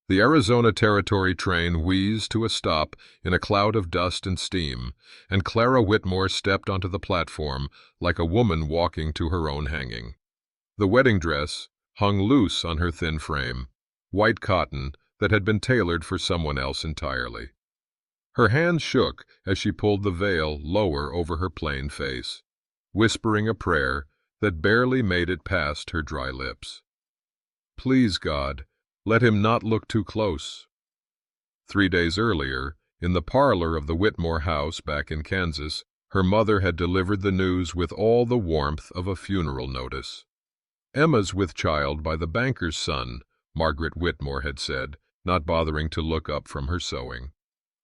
The Arizona Territory train wheezed to a stop in a cloud of dust and steam, and Clara Whitmore stepped onto the platform like a woman walking to her own hanging. The wedding dress hung loose on her thin frame, white cotton that had been tailored for someone else entirely. Her hands shook as she pulled the veil lower over her plain face, whispering a prayer that barely made it past her dry lips. Please, God, let him not look too close. 3 days earlier, in the parlor of the Whitmore house back in Kansas, her mother had delivered the news with all the warmth of a funeral notice. Emma's with child by the banker's son, Margaret Whitmore had said, not bothering to look up from her sewing.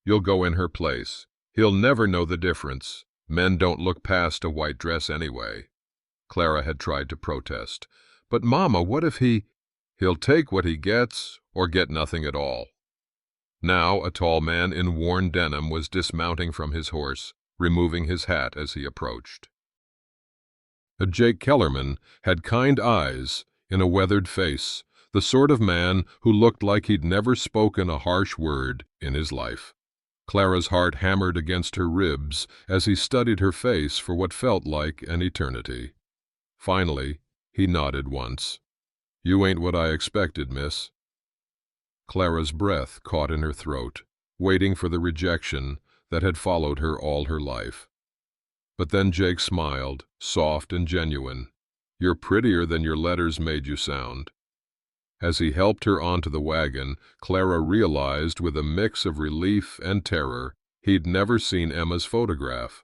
You'll go in her place. He'll never know the difference. Men don't look past a white dress anyway. Clara had tried to protest. But, Mama, what if he'll take what he gets or get nothing at all. Now a tall man in worn denim was dismounting from his horse, removing his hat as he approached. Jake Kellerman had kind eyes in a weathered face, the sort of man who looked like he'd never spoken a harsh word in his life. Clara's heart hammered against her ribs as he studied her face for what felt like an eternity. Finally, he nodded once. You ain't what I expected, miss. Clara's breath caught in her throat, waiting for the rejection that had followed her all her life. But then Jake smiled, soft and genuine. You're prettier than your letters made you sound. As he helped her onto the wagon, Clara realized with a mix of relief and terror he'd never seen Emma's photograph.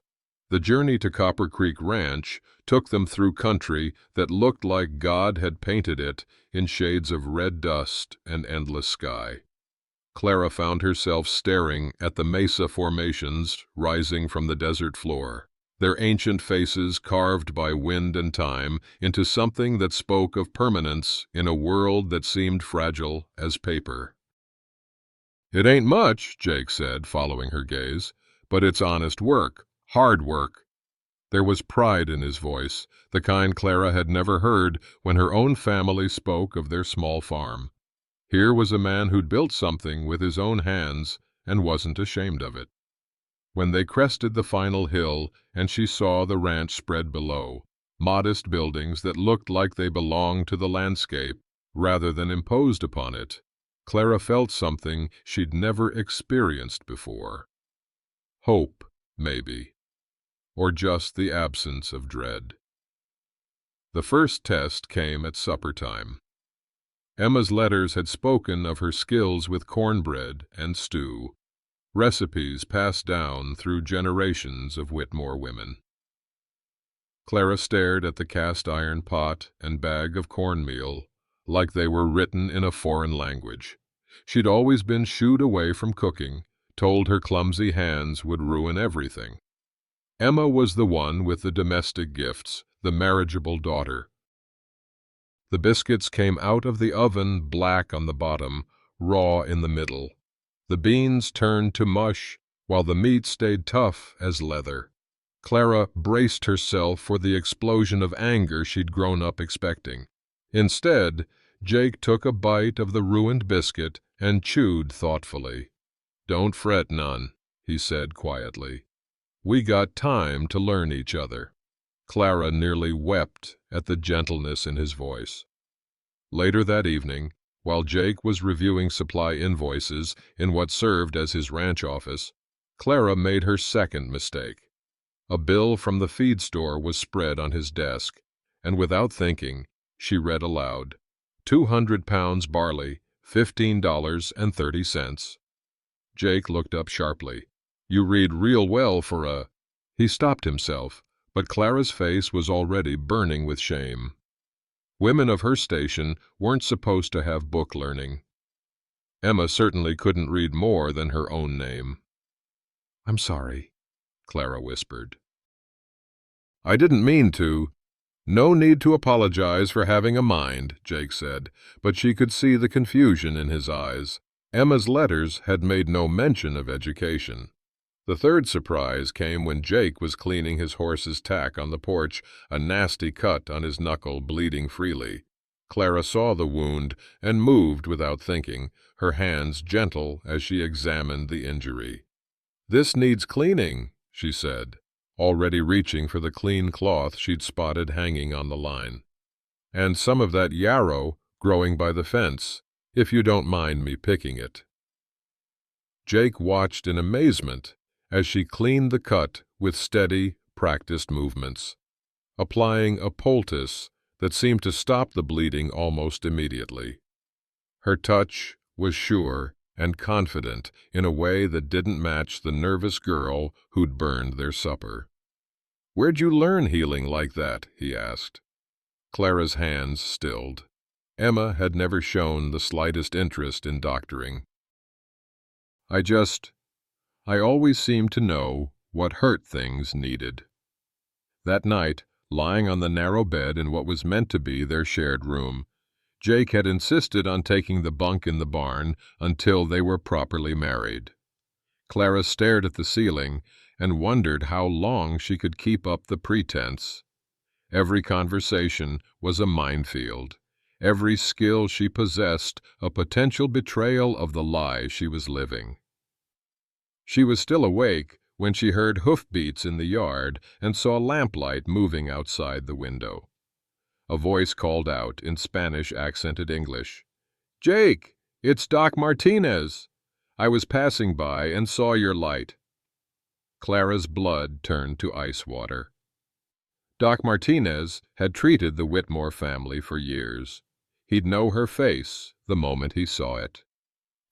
The journey to Copper Creek Ranch took them through country that looked like God had painted it in shades of red dust and endless sky. Clara found herself staring at the mesa formations rising from the desert floor, their ancient faces carved by wind and time into something that spoke of permanence in a world that seemed fragile as paper. It ain't much, Jake said, following her gaze, but it's honest work. Hard work. There was pride in his voice, the kind Clara had never heard when her own family spoke of their small farm. Here was a man who'd built something with his own hands and wasn't ashamed of it. When they crested the final hill and she saw the ranch spread below, modest buildings that looked like they belonged to the landscape rather than imposed upon it, Clara felt something she'd never experienced before. Hope, maybe. Or just the absence of dread. The first test came at supper time. Emma's letters had spoken of her skills with cornbread and stew, recipes passed down through generations of Whitmore women. Clara stared at the cast-iron pot and bag of cornmeal like they were written in a foreign language. She'd always been shooed away from cooking, told her clumsy hands would ruin everything. Emma was the one with the domestic gifts, the marriageable daughter. The biscuits came out of the oven black on the bottom, raw in the middle. The beans turned to mush, while the meat stayed tough as leather. Clara braced herself for the explosion of anger she'd grown up expecting. Instead, Jake took a bite of the ruined biscuit and chewed thoughtfully. "Don't fret none," he said quietly. "We got time to learn each other." Clara nearly wept at the gentleness in his voice. Later that evening, while Jake was reviewing supply invoices in what served as his ranch office, Clara made her second mistake. A bill from the feed store was spread on his desk, and without thinking, she read aloud, 200 pounds barley, $15.30. Jake looked up sharply. "You read real well for a—" He stopped himself, but Clara's face was already burning with shame. Women of her station weren't supposed to have book learning. Emma certainly couldn't read more than her own name. "I'm sorry," Clara whispered. "I didn't mean to." "No need to apologize for having a mind," Jake said, but she could see the confusion in his eyes. Emma's letters had made no mention of education. The third surprise came when Jake was cleaning his horse's tack on the porch, a nasty cut on his knuckle bleeding freely. Clara saw the wound and moved without thinking, her hands gentle as she examined the injury. "This needs cleaning," she said, already reaching for the clean cloth she'd spotted hanging on the line. "And some of that yarrow growing by the fence, if you don't mind me picking it." Jake watched in amazement as she cleaned the cut with steady, practiced movements, applying a poultice that seemed to stop the bleeding almost immediately. Her touch was sure and confident in a way that didn't match the nervous girl who'd burned their supper. "Where'd you learn healing like that?" he asked. Clara's hands stilled. Emma had never shown the slightest interest in doctoring. I always seemed to know what hurt things needed." That night, lying on the narrow bed in what was meant to be their shared room, Jake had insisted on taking the bunk in the barn until they were properly married. Clara stared at the ceiling and wondered how long she could keep up the pretense. Every conversation was a minefield, every skill she possessed a potential betrayal of the lie she was living. She was still awake when she heard hoofbeats in the yard and saw lamplight moving outside the window. A voice called out in Spanish-accented English, "Jake, it's Doc Martinez. I was passing by and saw your light." Clara's blood turned to ice water. Doc Martinez had treated the Whitmore family for years. He'd know her face the moment he saw it.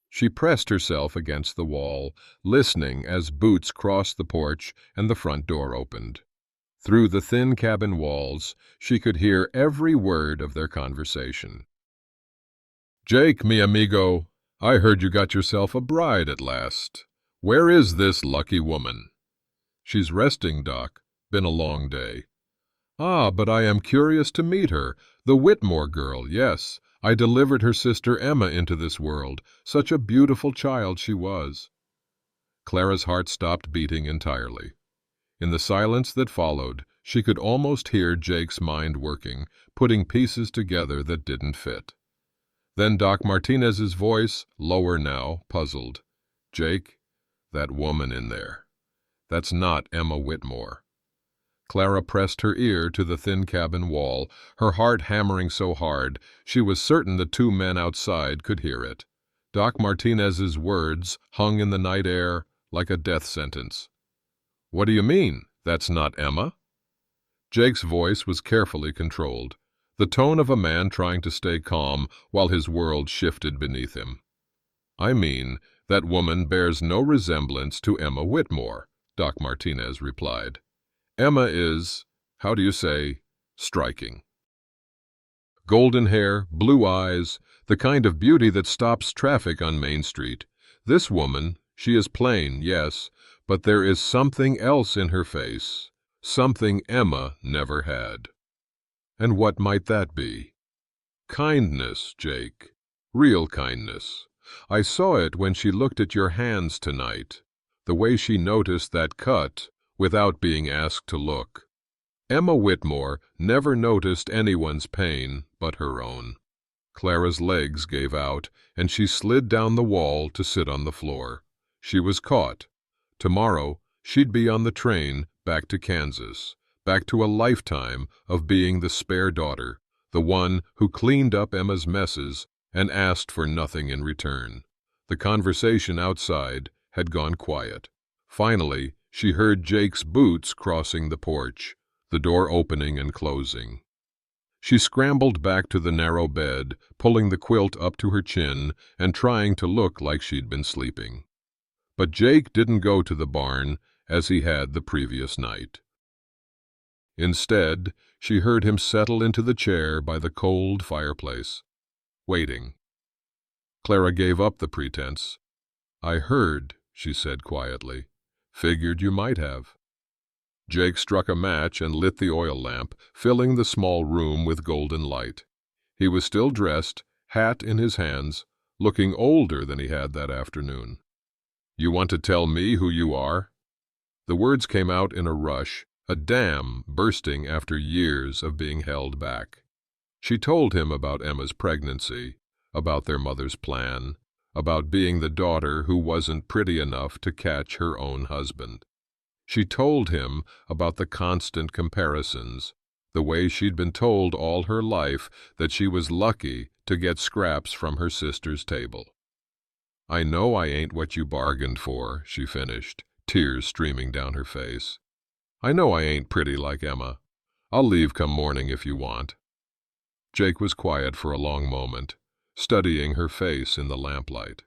She pressed herself against the wall, listening as boots crossed the porch and the front door opened. Through the thin cabin walls, she could hear every word of their conversation. "Jake, mi amigo, I heard you got yourself a bride at last. Where is this lucky woman?" "She's resting, Doc. Been a long day." "Ah, but I am curious to meet her. The Whitmore girl, yes. I delivered her sister Emma into this world. Such a beautiful child she was." Clara's heart stopped beating entirely. In the silence that followed, she could almost hear Jake's mind working, putting pieces together that didn't fit. Then Doc Martinez's voice, lower now, puzzled. "Jake, that woman in there. That's not Emma Whitmore." Clara pressed her ear to the thin cabin wall, her heart hammering so hard she was certain the two men outside could hear it. Doc Martinez's words hung in the night air like a death sentence. "What do you mean, that's not Emma?" Jake's voice was carefully controlled, the tone of a man trying to stay calm while his world shifted beneath him. "I mean, that woman bears no resemblance to Emma Whitmore," Doc Martinez replied. "Emma is, how do you say, striking. Golden hair, blue eyes, the kind of beauty that stops traffic on Main Street. This woman, she is plain, yes, but there is something else in her face, something Emma never had." "And what might that be?" "Kindness, Jake. Real kindness. I saw it when she looked at your hands tonight, the way she noticed that cut without being asked to look. Emma Whitmore never noticed anyone's pain but her own." Clara's legs gave out, and she slid down the wall to sit on the floor. She was caught. Tomorrow, she'd be on the train back to Kansas, back to a lifetime of being the spare daughter, the one who cleaned up Emma's messes and asked for nothing in return. The conversation outside had gone quiet. Finally, she heard Jake's boots crossing the porch, the door opening and closing. She scrambled back to the narrow bed, pulling the quilt up to her chin and trying to look like she'd been sleeping. But Jake didn't go to the barn as he had the previous night. Instead, she heard him settle into the chair by the cold fireplace, waiting. Clara gave up the pretense. "I heard," she said quietly. "Figured you might have." Jake struck a match and lit the oil lamp, filling the small room with golden light. He was still dressed, hat in his hands, looking older than he had that afternoon. "You want to tell me who you are?" The words came out in a rush, a dam bursting after years of being held back. She told him about Emma's pregnancy, about their mother's plan, about being the daughter who wasn't pretty enough to catch her own husband. She told him about the constant comparisons, the way she'd been told all her life that she was lucky to get scraps from her sister's table. "I know I ain't what you bargained for," she finished, tears streaming down her face. "I know I ain't pretty like Emma. I'll leave come morning if you want." Jake was quiet for a long moment, studying her face in the lamplight.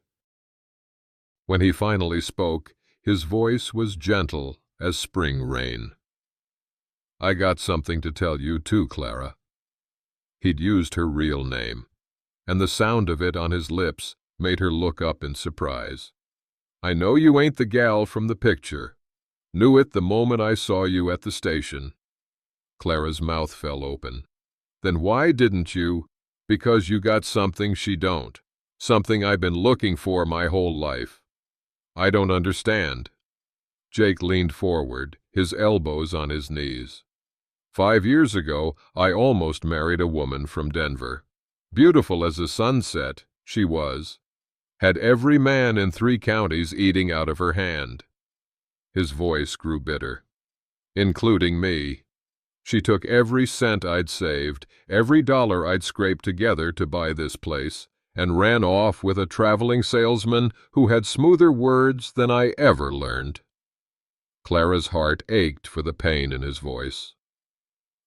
When he finally spoke, his voice was gentle as spring rain. "I got something to tell you too, Clara." He'd used her real name, and the sound of it on his lips made her look up in surprise. "I know you ain't the gal from the picture. Knew it the moment I saw you at the station." Clara's mouth fell open. "Then why didn't you?" "Because you got something she don't. Something I've been looking for my whole life." "I don't understand." Jake leaned forward, his elbows on his knees. 5 years ago, I almost married a woman from Denver. Beautiful as a sunset, she was. Had every man in 3 counties eating out of her hand. His voice grew bitter. "Including me. She took every cent I'd saved, every dollar I'd scraped together to buy this place, and ran off with a traveling salesman who had smoother words than I ever learned." Clara's heart ached for the pain in his voice.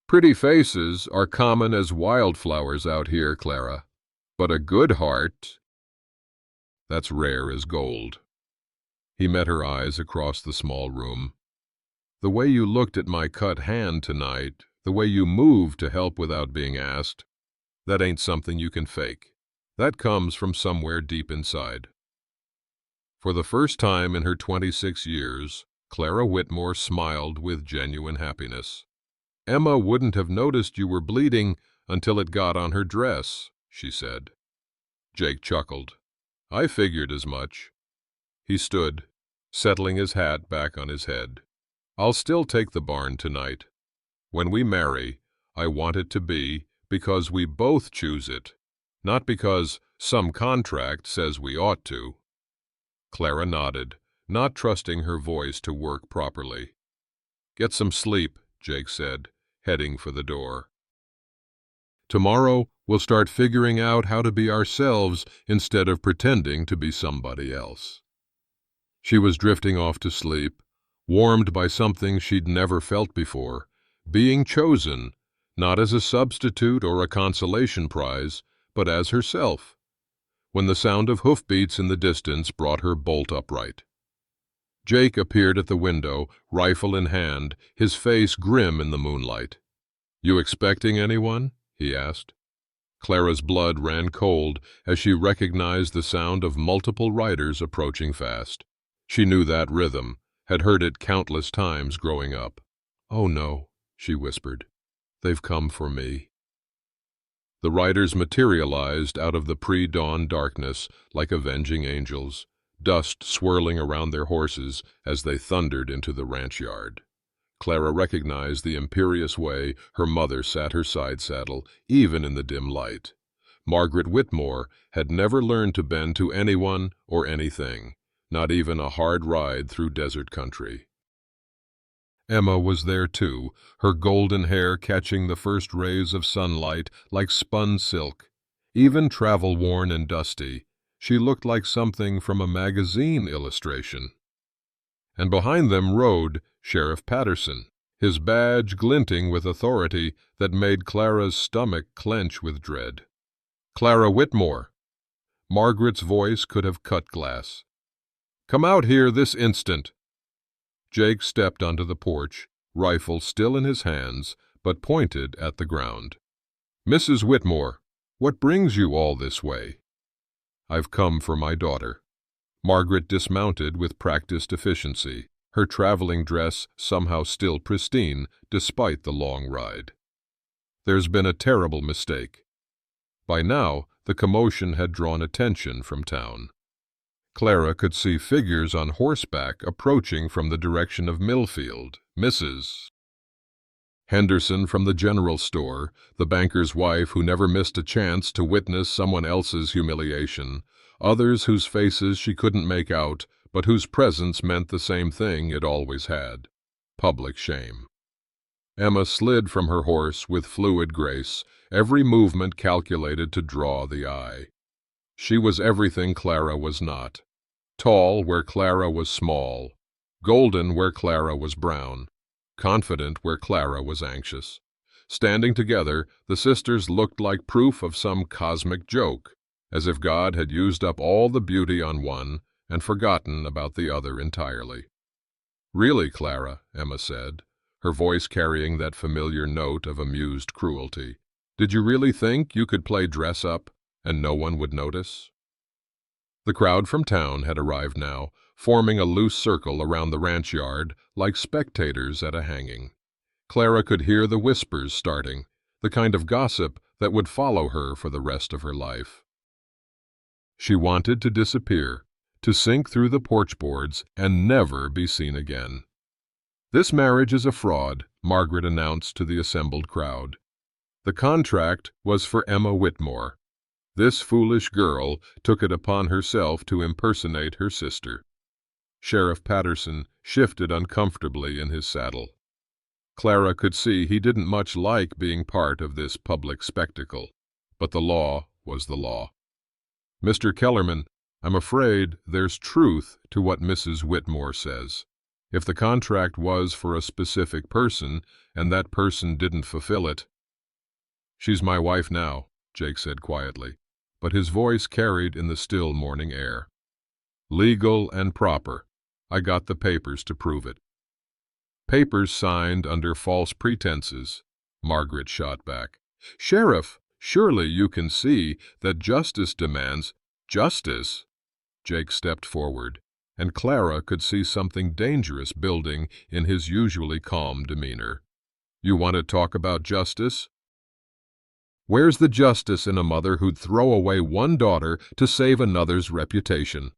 "Pretty faces are common as wildflowers out here, Clara. But a good heart, that's rare as gold." He met her eyes across the small room. "The way you looked at my cut hand tonight, the way you moved to help without being asked, that ain't something you can fake. That comes from somewhere deep inside." For the first time in her 26 years, Clara Whitmore smiled with genuine happiness. "Emma wouldn't have noticed you were bleeding until it got on her dress," she said. Jake chuckled. "I figured as much." He stood, settling his hat back on his head. "I'll still take the barn tonight. When we marry, I want it to be because we both choose it, not because some contract says we ought to." Clara nodded, not trusting her voice to work properly. "Get some sleep," Jake said, heading for the door. "Tomorrow, we'll start figuring out how to be ourselves instead of pretending to be somebody else." She was drifting off to sleep, warmed by something she'd never felt before, being chosen, not as a substitute or a consolation prize, but as herself, when the sound of hoofbeats in the distance brought her bolt upright. Jake appeared at the window, rifle in hand, his face grim in the moonlight. "You expecting anyone?" he asked. Clara's blood ran cold as she recognized the sound of multiple riders approaching fast. She knew that rhythm, had heard it countless times growing up. "Oh no," she whispered. "They've come for me." The riders materialized out of the pre-dawn darkness like avenging angels, dust swirling around their horses as they thundered into the ranch yard. Clara recognized the imperious way her mother sat her side saddle, even in the dim light. Margaret Whitmore had never learned to bend to anyone or anything, not even a hard ride through desert country. Emma was there too, her golden hair catching the first rays of sunlight like spun silk. Even travel-worn and dusty, she looked like something from a magazine illustration. And behind them rode Sheriff Patterson, his badge glinting with authority that made Clara's stomach clench with dread. "Clara Whitmore!" Margaret's voice could have cut glass. "Come out here this instant!" Jake stepped onto the porch, rifle still in his hands, but pointed at the ground. "Mrs. Whitmore, what brings you all this way?" "I've come for my daughter." Margaret dismounted with practiced efficiency, her traveling dress somehow still pristine despite the long ride. "There's been a terrible mistake." By now, the commotion had drawn attention from town. Clara could see figures on horseback approaching from the direction of Millfield. Mrs. Henderson from the general store, the banker's wife who never missed a chance to witness someone else's humiliation, others whose faces she couldn't make out, but whose presence meant the same thing it always had: public shame. Emma slid from her horse with fluid grace, every movement calculated to draw the eye. She was everything Clara was not. Tall where Clara was small, golden where Clara was brown, confident where Clara was anxious. Standing together, the sisters looked like proof of some cosmic joke, as if God had used up all the beauty on one and forgotten about the other entirely. "Really, Clara," Emma said, her voice carrying that familiar note of amused cruelty, "did you really think you could play dress-up and no one would notice?" The crowd from town had arrived now, forming a loose circle around the ranch yard like spectators at a hanging. Clara could hear the whispers starting, the kind of gossip that would follow her for the rest of her life. She wanted to disappear, to sink through the porch boards and never be seen again. "This marriage is a fraud," Margaret announced to the assembled crowd. The contract was for Emma Whitmore. This foolish girl took it upon herself to impersonate her sister. Sheriff Patterson shifted uncomfortably in his saddle. Clara could see he didn't much like being part of this public spectacle, but the law was the law. "Mr. Kellerman, I'm afraid there's truth to what Mrs. Whitmore says. If the contract was for a specific person, and that person didn't fulfill it—" "She's my wife now," Jake said quietly, but his voice carried in the still morning air. "Legal and proper. I got the papers to prove it." "Papers signed under false pretenses," Margaret shot back. "Sheriff, surely you can see that justice demands—" "Justice?" Jake stepped forward, and Clara could see something dangerous building in his usually calm demeanor. "You want to talk about justice? Where's the justice in a mother who'd throw away one daughter to save another's reputation?"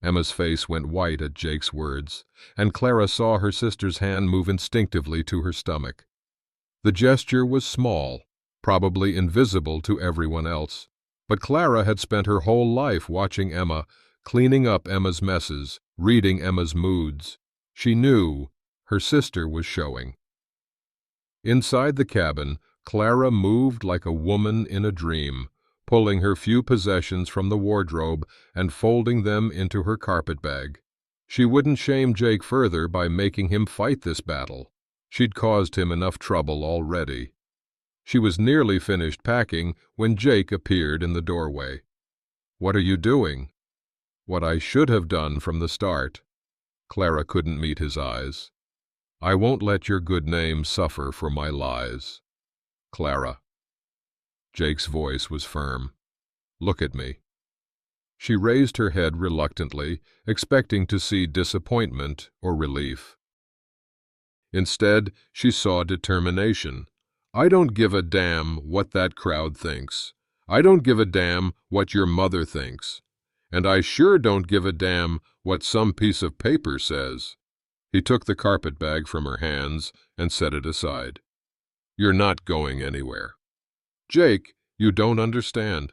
Emma's face went white at Jake's words, and Clara saw her sister's hand move instinctively to her stomach. The gesture was small, probably invisible to everyone else, but Clara had spent her whole life watching Emma, cleaning up Emma's messes, reading Emma's moods. She knew her sister was showing. Inside the cabin, Clara moved like a woman in a dream, pulling her few possessions from the wardrobe and folding them into her carpet-bag. She wouldn't shame Jake further by making him fight this battle. She'd caused him enough trouble already. She was nearly finished packing when Jake appeared in the doorway. "What are you doing?" "What I should have done from the start." Clara couldn't meet his eyes. "I won't let your good name suffer for my lies. Clara." Jake's voice was firm. "Look at me." She raised her head reluctantly, expecting to see disappointment or relief. Instead, she saw determination. "I don't give a damn what that crowd thinks. I don't give a damn what your mother thinks. And I sure don't give a damn what some piece of paper says." He took the carpetbag from her hands and set it aside. "You're not going anywhere. Jake, you don't understand.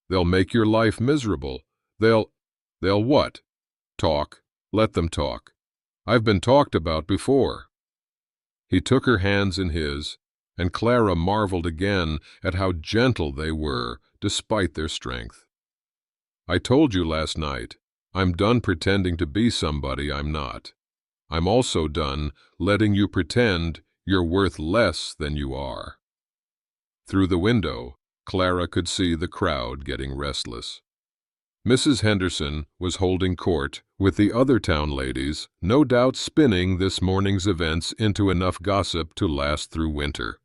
They'll make your life miserable. They'll what? Talk. Let them talk. I've been talked about before." He took her hands in his, and Clara marveled again at how gentle they were, despite their strength. "I told you last night, I'm done pretending to be somebody I'm not. I'm also done letting you pretend you're worth less than you are." Through the window, Clara could see the crowd getting restless. Mrs. Henderson was holding court with the other town ladies, no doubt spinning this morning's events into enough gossip to last through winter.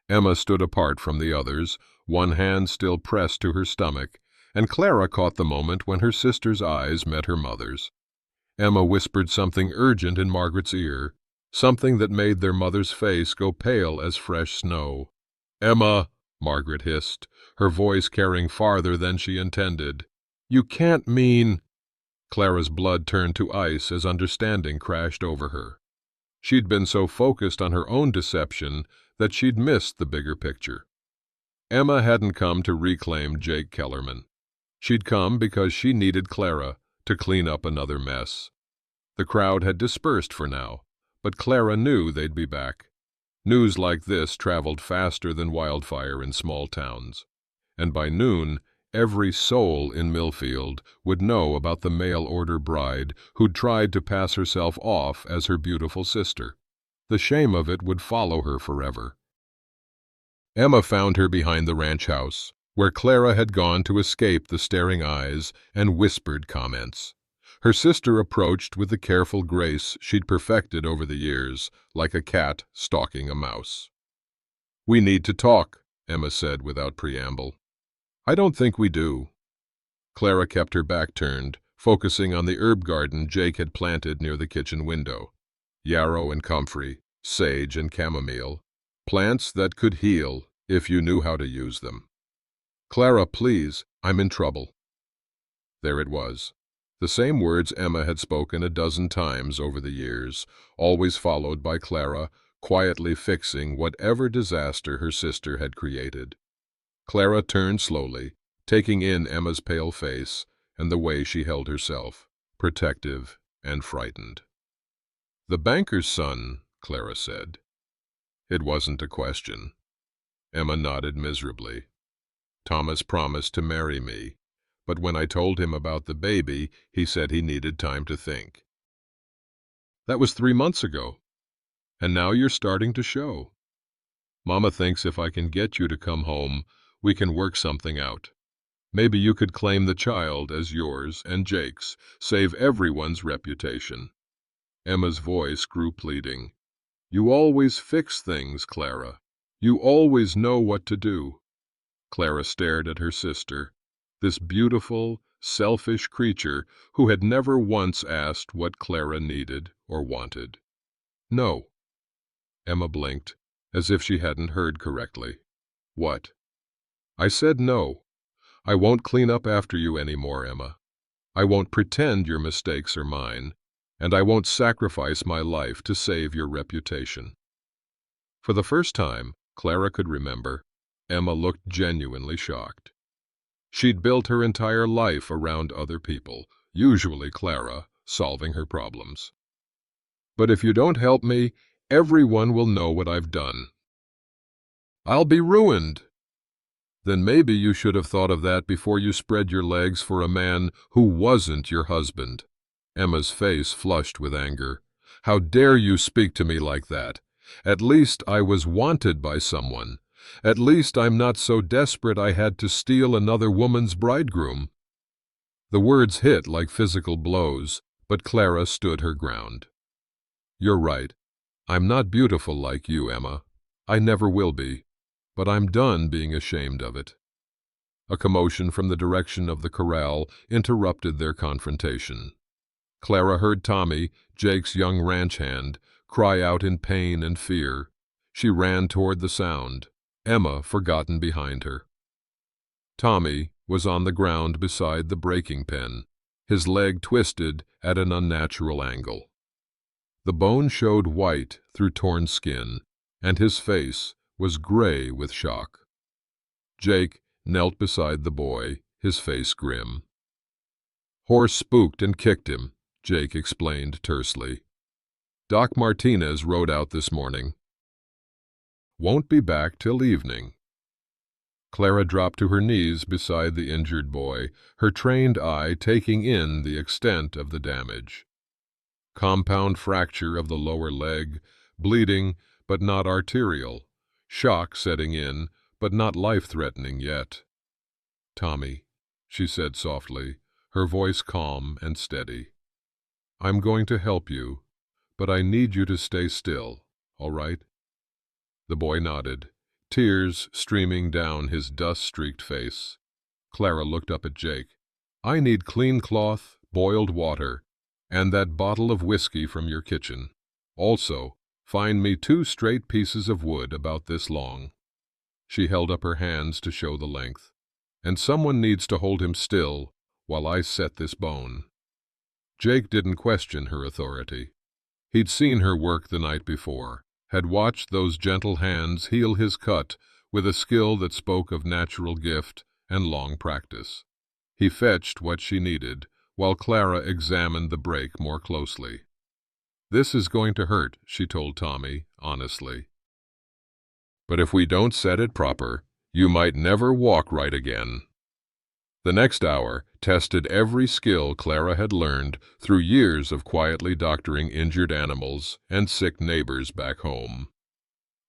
Emma stood apart from the others, one hand still pressed to her stomach, and Clara caught the moment when her sister's eyes met her mother's. Emma whispered something urgent in Margaret's ear, something that made their mother's face go pale as fresh snow. "Emma," Margaret hissed, her voice carrying farther than she intended. "You can't mean—" Clara's blood turned to ice as understanding crashed over her. She'd been so focused on her own deception that she'd missed the bigger picture. Emma hadn't come to reclaim Jake Kellerman. She'd come because she needed Clara to clean up another mess. The crowd had dispersed for now, but Clara knew they'd be back. News like this traveled faster than wildfire in small towns, and by noon, every soul in Millfield would know about the mail-order bride who'd tried to pass herself off as her beautiful sister. The shame of it would follow her forever. Emma found her behind the ranch house, where Clara had gone to escape the staring eyes and whispered comments. Her sister approached with the careful grace she'd perfected over the years, like a cat stalking a mouse. "We need to talk," Emma said without preamble. "I don't think we do." Clara kept her back turned, focusing on the herb garden Jake had planted near the kitchen window. Yarrow and comfrey, sage and chamomile, plants that could heal if you knew how to use them. "Clara, please, I'm in trouble." There it was. The same words Emma had spoken a dozen times over the years, always followed by Clara quietly fixing whatever disaster her sister had created. Clara turned slowly, taking in Emma's pale face and the way she held herself, protective and frightened. "The banker's son," Clara said. It wasn't a question. Emma nodded miserably. "Thomas promised to marry me, but when I told him about the baby, he said he needed time to think." "That was 3 months ago, and now you're starting to show. Mama thinks if I can get you to come home, we can work something out. Maybe you could claim the child as yours and Jake's, save everyone's reputation." Emma's voice grew pleading. "You always fix things, Clara. You always know what to do." Clara stared at her sister, this beautiful, selfish creature who had never once asked what Clara needed or wanted. "No." Emma blinked, as if she hadn't heard correctly. "What?" "I said no. I won't clean up after you anymore, Emma. I won't pretend your mistakes are mine, and I won't sacrifice my life to save your reputation." For the first time Clara could remember, Emma looked genuinely shocked. She'd built her entire life around other people, usually Clara, solving her problems. "But if you don't help me, everyone will know what I've done. I'll be ruined." "Then maybe you should have thought of that before you spread your legs for a man who wasn't your husband." Emma's face flushed with anger. "How dare you speak to me like that? At least I was wanted by someone. At least I'm not so desperate I had to steal another woman's bridegroom." The words hit like physical blows, but Clara stood her ground. "You're right. I'm not beautiful like you, Emma. I never will be. But I'm done being ashamed of it." A commotion from the direction of the corral interrupted their confrontation. Clara heard Tommy, Jake's young ranch hand, cry out in pain and fear. She ran toward the sound, Emma forgotten behind her. Tommy was on the ground beside the breaking pen, his leg twisted at an unnatural angle. The bone showed white through torn skin, and his face was gray with shock. Jake knelt beside the boy, his face grim. "Horse spooked and kicked him," Jake explained tersely. "Doc Martinez rode out this morning. Won't be back till evening." Clara dropped to her knees beside the injured boy, her trained eye taking in the extent of the damage. Compound fracture of the lower leg, bleeding but not arterial, shock setting in but not life-threatening yet. "Tommy," she said softly, her voice calm and steady. "I'm going to help you, but I need you to stay still, all right?" The boy nodded, tears streaming down his dust-streaked face. Clara looked up at Jake. "I need clean cloth, boiled water, and that bottle of whiskey from your kitchen. Also, find me 2 straight pieces of wood about this long." She held up her hands to show the length. "And someone needs to hold him still while I set this bone." Jake didn't question her authority. He'd seen her work the night before, had watched those gentle hands heal his cut with a skill that spoke of natural gift and long practice. He fetched what she needed, while Clara examined the break more closely. "This is going to hurt," she told Tommy, honestly. "But if we don't set it proper, you might never walk right again." The next hour tested every skill Clara had learned through years of quietly doctoring injured animals and sick neighbors back home.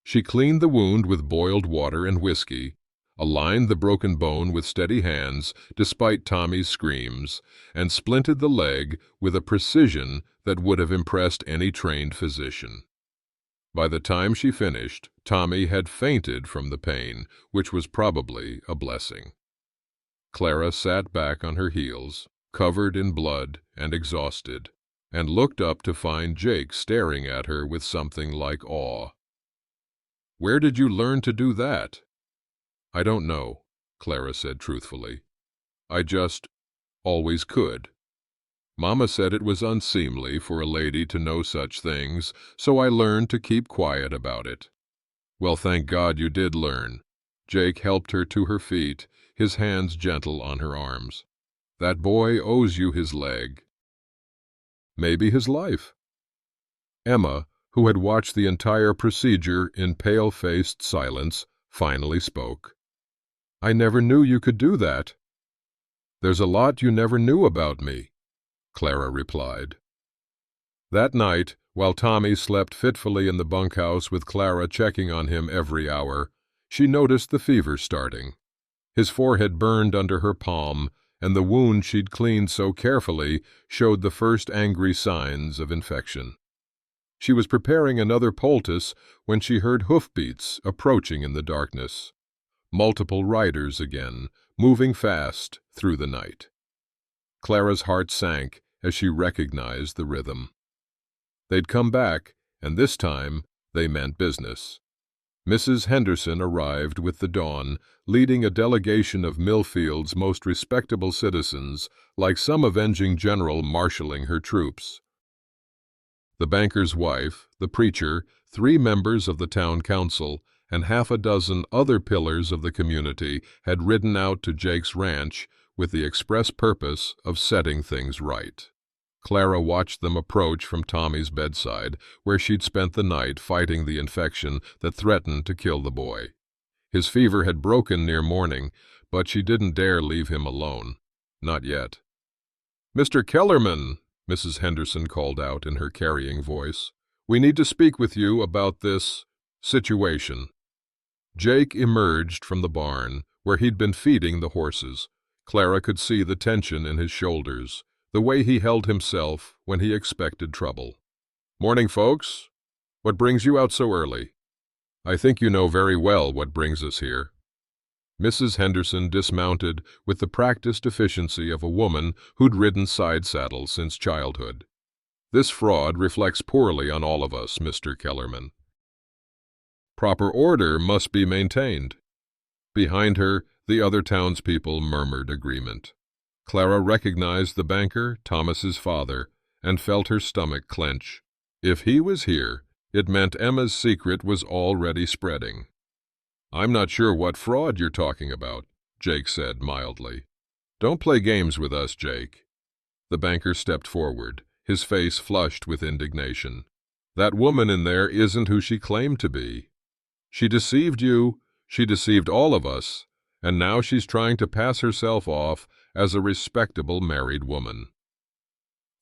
She cleaned the wound with boiled water and whiskey, aligned the broken bone with steady hands despite Tommy's screams, and splinted the leg with a precision that would have impressed any trained physician. By the time she finished, Tommy had fainted from the pain, which was probably a blessing. Clara sat back on her heels, covered in blood and exhausted, and looked up to find Jake staring at her with something like awe. "Where did you learn to do that?" "I don't know," Clara said truthfully. "I just always could. Mama said it was unseemly for a lady to know such things, so I learned to keep quiet about it." "Well, thank God you did learn." Jake helped her to her feet, his hands gentle on her arms. "That boy owes you his leg. Maybe his life." Emma, who had watched the entire procedure in pale-faced silence, finally spoke. "I never knew you could do that." "There's a lot you never knew about me," Clara replied. That night, while Tommy slept fitfully in the bunkhouse with Clara checking on him every hour, she noticed the fever starting. His forehead burned under her palm, and the wound she'd cleaned so carefully showed the first angry signs of infection. She was preparing another poultice when she heard hoofbeats approaching in the darkness. Multiple riders again, moving fast through the night. Clara's heart sank as she recognized the rhythm. They'd come back, and this time they meant business. Mrs. Henderson arrived with the dawn, leading a delegation of Millfield's most respectable citizens, like some avenging general marshalling her troops. The banker's wife, the preacher, 3 members of the town council, and half a dozen other pillars of the community had ridden out to Jake's ranch with the express purpose of setting things right. Clara watched them approach from Tommy's bedside, where she'd spent the night fighting the infection that threatened to kill the boy. His fever had broken near morning, but she didn't dare leave him alone. Not yet. "Mr. Kellerman," Mrs. Henderson called out in her carrying voice, "we need to speak with you about this situation." Jake emerged from the barn, where he'd been feeding the horses. Clara could see the tension in his shoulders, the way he held himself when he expected trouble. "Morning, folks. What brings you out so early?" "I think you know very well what brings us here." Mrs. Henderson dismounted with the practiced efficiency of a woman who'd ridden side saddles since childhood. "This fraud reflects poorly on all of us, Mr. Kellerman. Proper order must be maintained." Behind her, the other townspeople murmured agreement. Clara recognized the banker, Thomas's father, and felt her stomach clench. If he was here, it meant Emma's secret was already spreading. "I'm not sure what fraud you're talking about," Jake said mildly. "Don't play games with us, Jake." The banker stepped forward, his face flushed with indignation. "That woman in there isn't who she claimed to be. She deceived you, she deceived all of us, and now she's trying to pass herself off as a respectable married woman."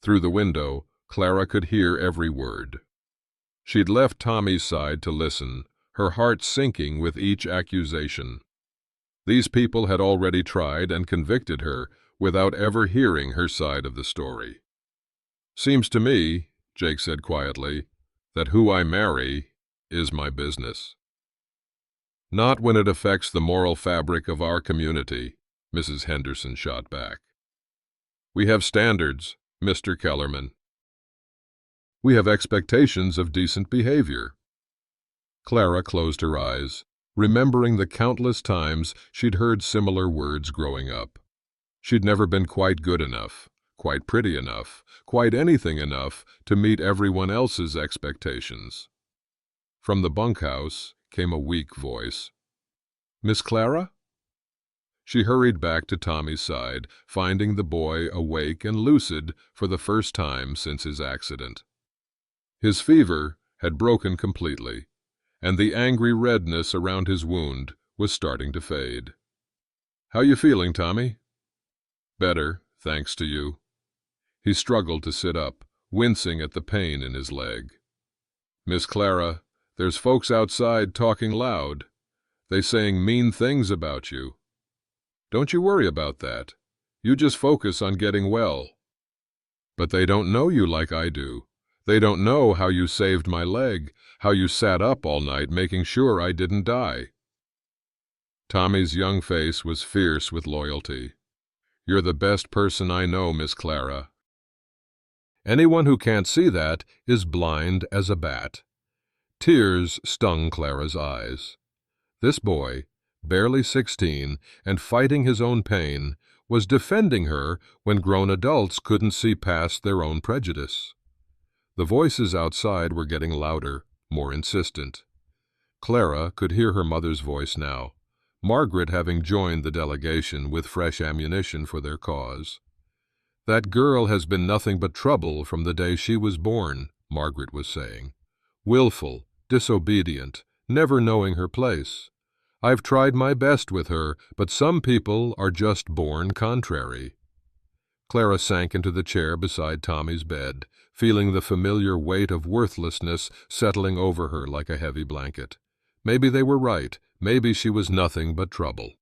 Through the window, Clara could hear every word. She'd left Tommy's side to listen, her heart sinking with each accusation. These people had already tried and convicted her without ever hearing her side of the story. "Seems to me," Jake said quietly, "that who I marry is my business." "Not when it affects the moral fabric of our community," Mrs. Henderson shot back. "We have standards, Mr. Kellerman. We have expectations of decent behavior." Clara closed her eyes, remembering the countless times she'd heard similar words growing up. She'd never been quite good enough, quite pretty enough, quite anything enough to meet everyone else's expectations. From the bunkhouse came a weak voice. "Miss Clara?" She hurried back to Tommy's side, finding the boy awake and lucid for the first time since his accident. His fever had broken completely, and the angry redness around his wound was starting to fade. "How you feeling, Tommy?" "Better, thanks to you." He struggled to sit up, wincing at the pain in his leg. "Miss Clara, there's folks outside talking loud. They saying mean things about you. Don't you worry about that. You just focus on getting well." "But they don't know you like I do. They don't know how you saved my leg, how you sat up all night making sure I didn't die." Tommy's young face was fierce with loyalty. "You're the best person I know, Miss Clara." Anyone who can't see that is blind as a bat. Tears stung Clara's eyes. This boy, barely 16 and fighting his own pain, was defending her when grown adults couldn't see past their own prejudice. The voices outside were getting louder, more insistent. Clara could hear her mother's voice now, Margaret having joined the delegation with fresh ammunition for their cause. "That girl has been nothing but trouble from the day she was born," Margaret was saying. "Willful, disobedient, never knowing her place. I've tried my best with her, but some people are just born contrary." Clara sank into the chair beside Tommy's bed, feeling the familiar weight of worthlessness settling over her like a heavy blanket. Maybe they were right. Maybe she was nothing but trouble.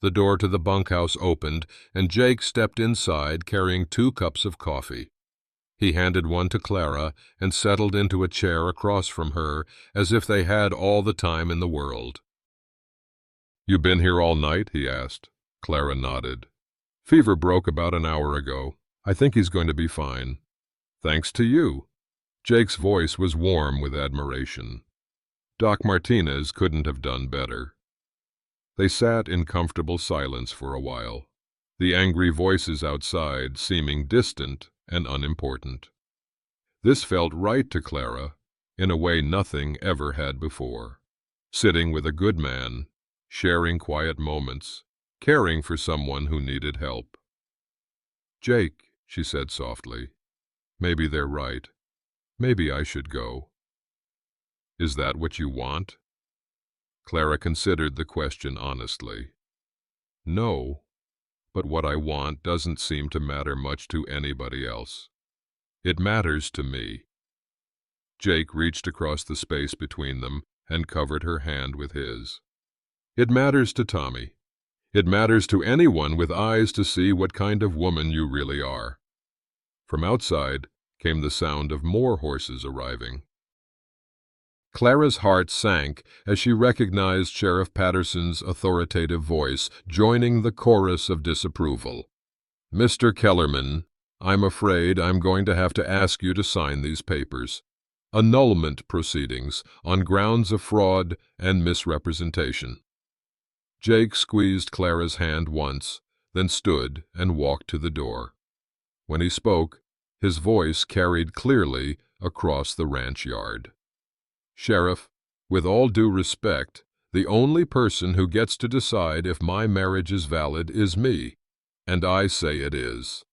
The door to the bunkhouse opened, and Jake stepped inside carrying 2 cups of coffee. He handed one to Clara and settled into a chair across from her as if they had all the time in the world. "You been here all night?" he asked. Clara nodded. "Fever broke about an hour ago. I think he's going to be fine." "Thanks to you." Jake's voice was warm with admiration. "Doc Martinez couldn't have done better." They sat in comfortable silence for a while, the angry voices outside seeming distant and unimportant. This felt right to Clara, in a way nothing ever had before. Sitting with a good man, sharing quiet moments, caring for someone who needed help. "Jake," she said softly, "maybe they're right. Maybe I should go." "Is that what you want?" Clara considered the question honestly. "No, but what I want doesn't seem to matter much to anybody else. It matters to me." Jake reached across the space between them and covered her hand with his. "It matters to Tommy. It matters to anyone with eyes to see what kind of woman you really are." From outside came the sound of more horses arriving. Clara's heart sank as she recognized Sheriff Patterson's authoritative voice joining the chorus of disapproval. "Mr. Kellerman, I'm afraid I'm going to have to ask you to sign these papers. Annulment proceedings on grounds of fraud and misrepresentation." Jake squeezed Clara's hand once, then stood and walked to the door. When he spoke, his voice carried clearly across the ranch yard. "Sheriff, with all due respect, the only person who gets to decide if my marriage is valid is me, and I say it is."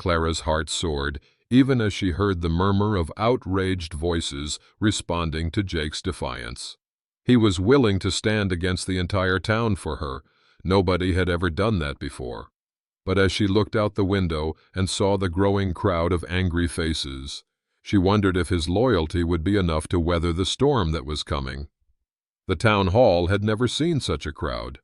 Clara's heart soared, even as she heard the murmur of outraged voices responding to Jake's defiance. He was willing to stand against the entire town for her. Nobody had ever done that before. But as she looked out the window and saw the growing crowd of angry faces, she wondered if his loyalty would be enough to weather the storm that was coming. The town hall had never seen such a crowd.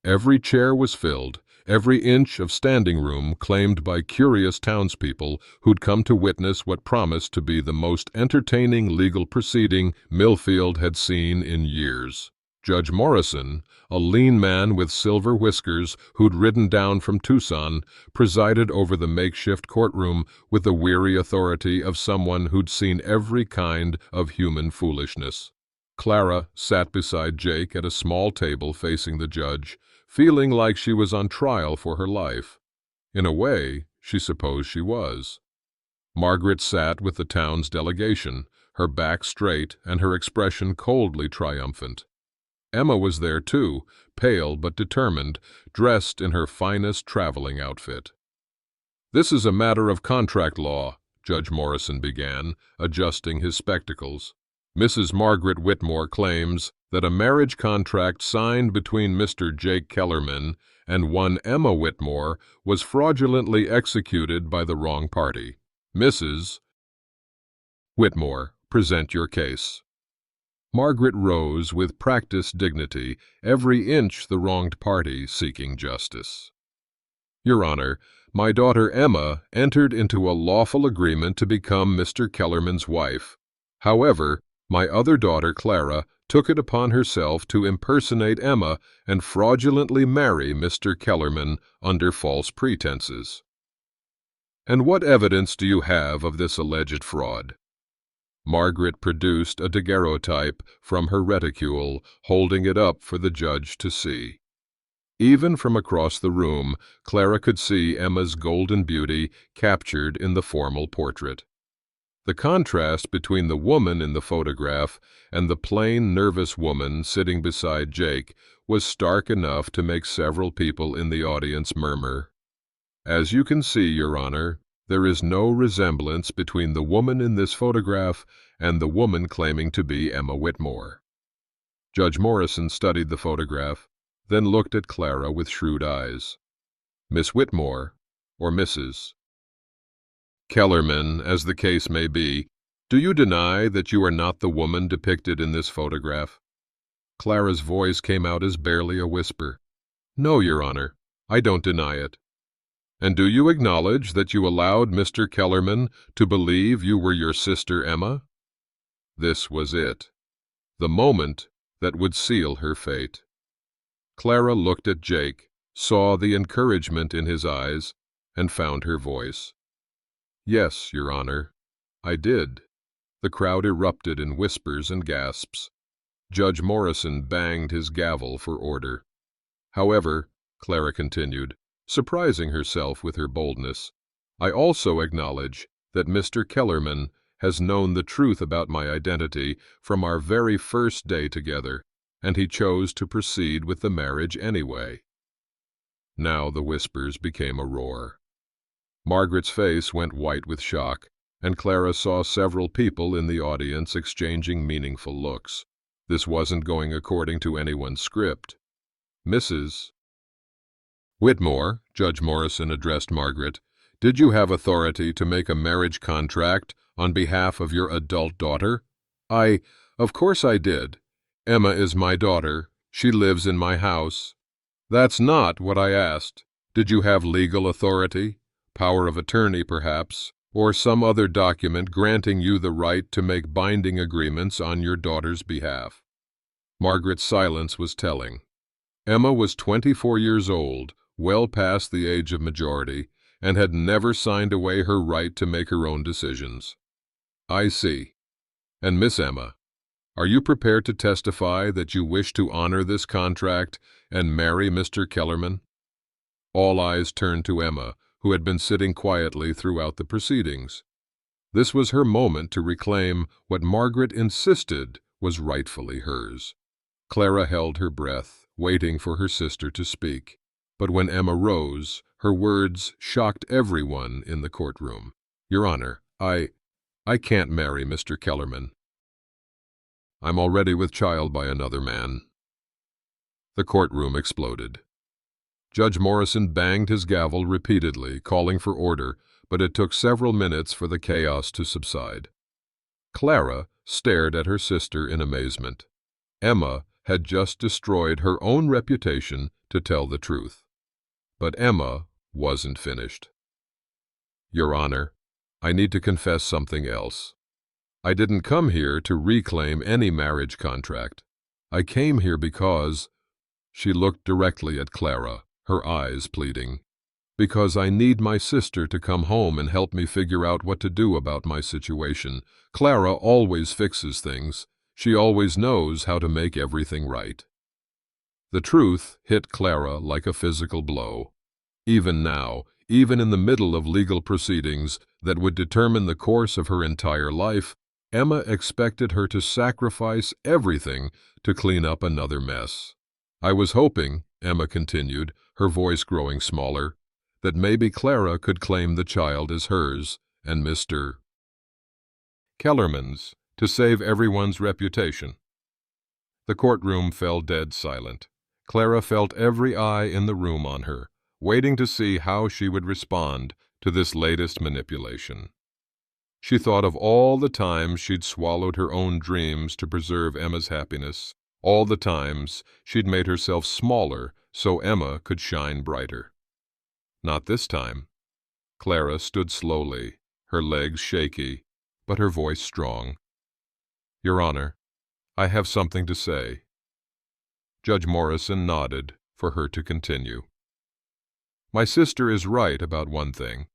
Every chair was filled, every inch of standing room claimed by curious townspeople who'd come to witness what promised to be the most entertaining legal proceeding Millfield had seen in years. Judge Morrison, a lean man with silver whiskers who'd ridden down from Tucson, presided over the makeshift courtroom with the weary authority of someone who'd seen every kind of human foolishness. Clara sat beside Jake at a small table facing the judge, feeling like she was on trial for her life. In a way, she supposed she was. Margaret sat with the town's delegation, her back straight and her expression coldly triumphant. Emma was there too, pale but determined, dressed in her finest traveling outfit. "This is a matter of contract law," Judge Morrison began, adjusting his spectacles. "Mrs. Margaret Whitmore claims that a marriage contract signed between Mr. Jake Kellerman and one Emma Whitmore was fraudulently executed by the wrong party. Mrs. Whitmore, present your case." Margaret rose with practiced dignity, every inch the wronged party seeking justice. "Your Honor, my daughter Emma entered into a lawful agreement to become Mr. Kellerman's wife. However, my other daughter Clara took it upon herself to impersonate Emma and fraudulently marry Mr. Kellerman under false pretenses." "And what evidence do you have of this alleged fraud?" Margaret produced a daguerreotype from her reticule, holding it up for the judge to see. Even from across the room, Clara could see Emma's golden beauty captured in the formal portrait. The contrast between the woman in the photograph and the plain, nervous woman sitting beside Jake was stark enough to make several people in the audience murmur. "As you can see, Your Honor, there is no resemblance between the woman in this photograph and the woman claiming to be Emma Whitmore." Judge Morrison studied the photograph, then looked at Clara with shrewd eyes. "Miss Whitmore, or Mrs. Kellerman, as the case may be, do you deny that you are not the woman depicted in this photograph?" Clara's voice came out as barely a whisper. "No, Your Honor, I don't deny it." "And do you acknowledge that you allowed Mr. Kellerman to believe you were your sister Emma?" This was it, the moment that would seal her fate. Clara looked at Jake, saw the encouragement in his eyes, and found her voice. "Yes, Your Honor, I did." The crowd erupted in whispers and gasps. Judge Morrison banged his gavel for order. "However," Clara continued, surprising herself with her boldness, "I also acknowledge that Mr. Kellerman has known the truth about my identity from our very first day together, and he chose to proceed with the marriage anyway." Now the whispers became a roar. Margaret's face went white with shock, and Clara saw several people in the audience exchanging meaningful looks. This wasn't going according to anyone's script. "Mrs. Whitmore," Judge Morrison addressed Margaret, "did you have authority to make a marriage contract on behalf of your adult daughter?" Of course I did. Emma is my daughter. She lives in my house." "That's not what I asked. Did you have legal authority, power of attorney perhaps, or some other document granting you the right to make binding agreements on your daughter's behalf?" Margaret's silence was telling. Emma was 24 years old, well past the age of majority, and had never signed away her right to make her own decisions. "I see. And Miss Emma, are you prepared to testify that you wish to honor this contract and marry Mr. Kellerman?" All eyes turned to Emma, who had been sitting quietly throughout the proceedings. This was her moment to reclaim what Margaret insisted was rightfully hers. Clara held her breath, waiting for her sister to speak. But when Emma rose, her words shocked everyone in the courtroom. "Your Honor, I can't marry Mr. Kellerman. I'm already with child by another man." The courtroom exploded. Judge Morrison banged his gavel repeatedly, calling for order, but it took several minutes for the chaos to subside. Clara stared at her sister in amazement. Emma had just destroyed her own reputation to tell the truth. But Emma wasn't finished. "Your Honor, I need to confess something else. I didn't come here to reclaim any marriage contract. I came here because—" She looked directly at Clara, her eyes pleading. "Because I need my sister to come home and help me figure out what to do about my situation. Clara always fixes things. She always knows how to make everything right." The truth hit Clara like a physical blow. Even now, Even in the middle of legal proceedings that would determine the course of her entire life, Emma expected her to sacrifice everything to clean up another mess. I was hoping, Emma continued, her voice growing smaller, that maybe Clara could claim the child as hers and Mr. Kellerman's to save everyone's reputation. The courtroom fell dead silent. Clara felt every eye in the room on her, waiting to see how she would respond to this latest manipulation. She thought of all the times she'd swallowed her own dreams to preserve Emma's happiness, all the times she'd made herself smaller so Emma could shine brighter. Not this time. Clara stood slowly, her legs shaky, but her voice strong. "Your Honor, I have something to say." Judge Morrison nodded for her to continue. "My sister is right about one thing.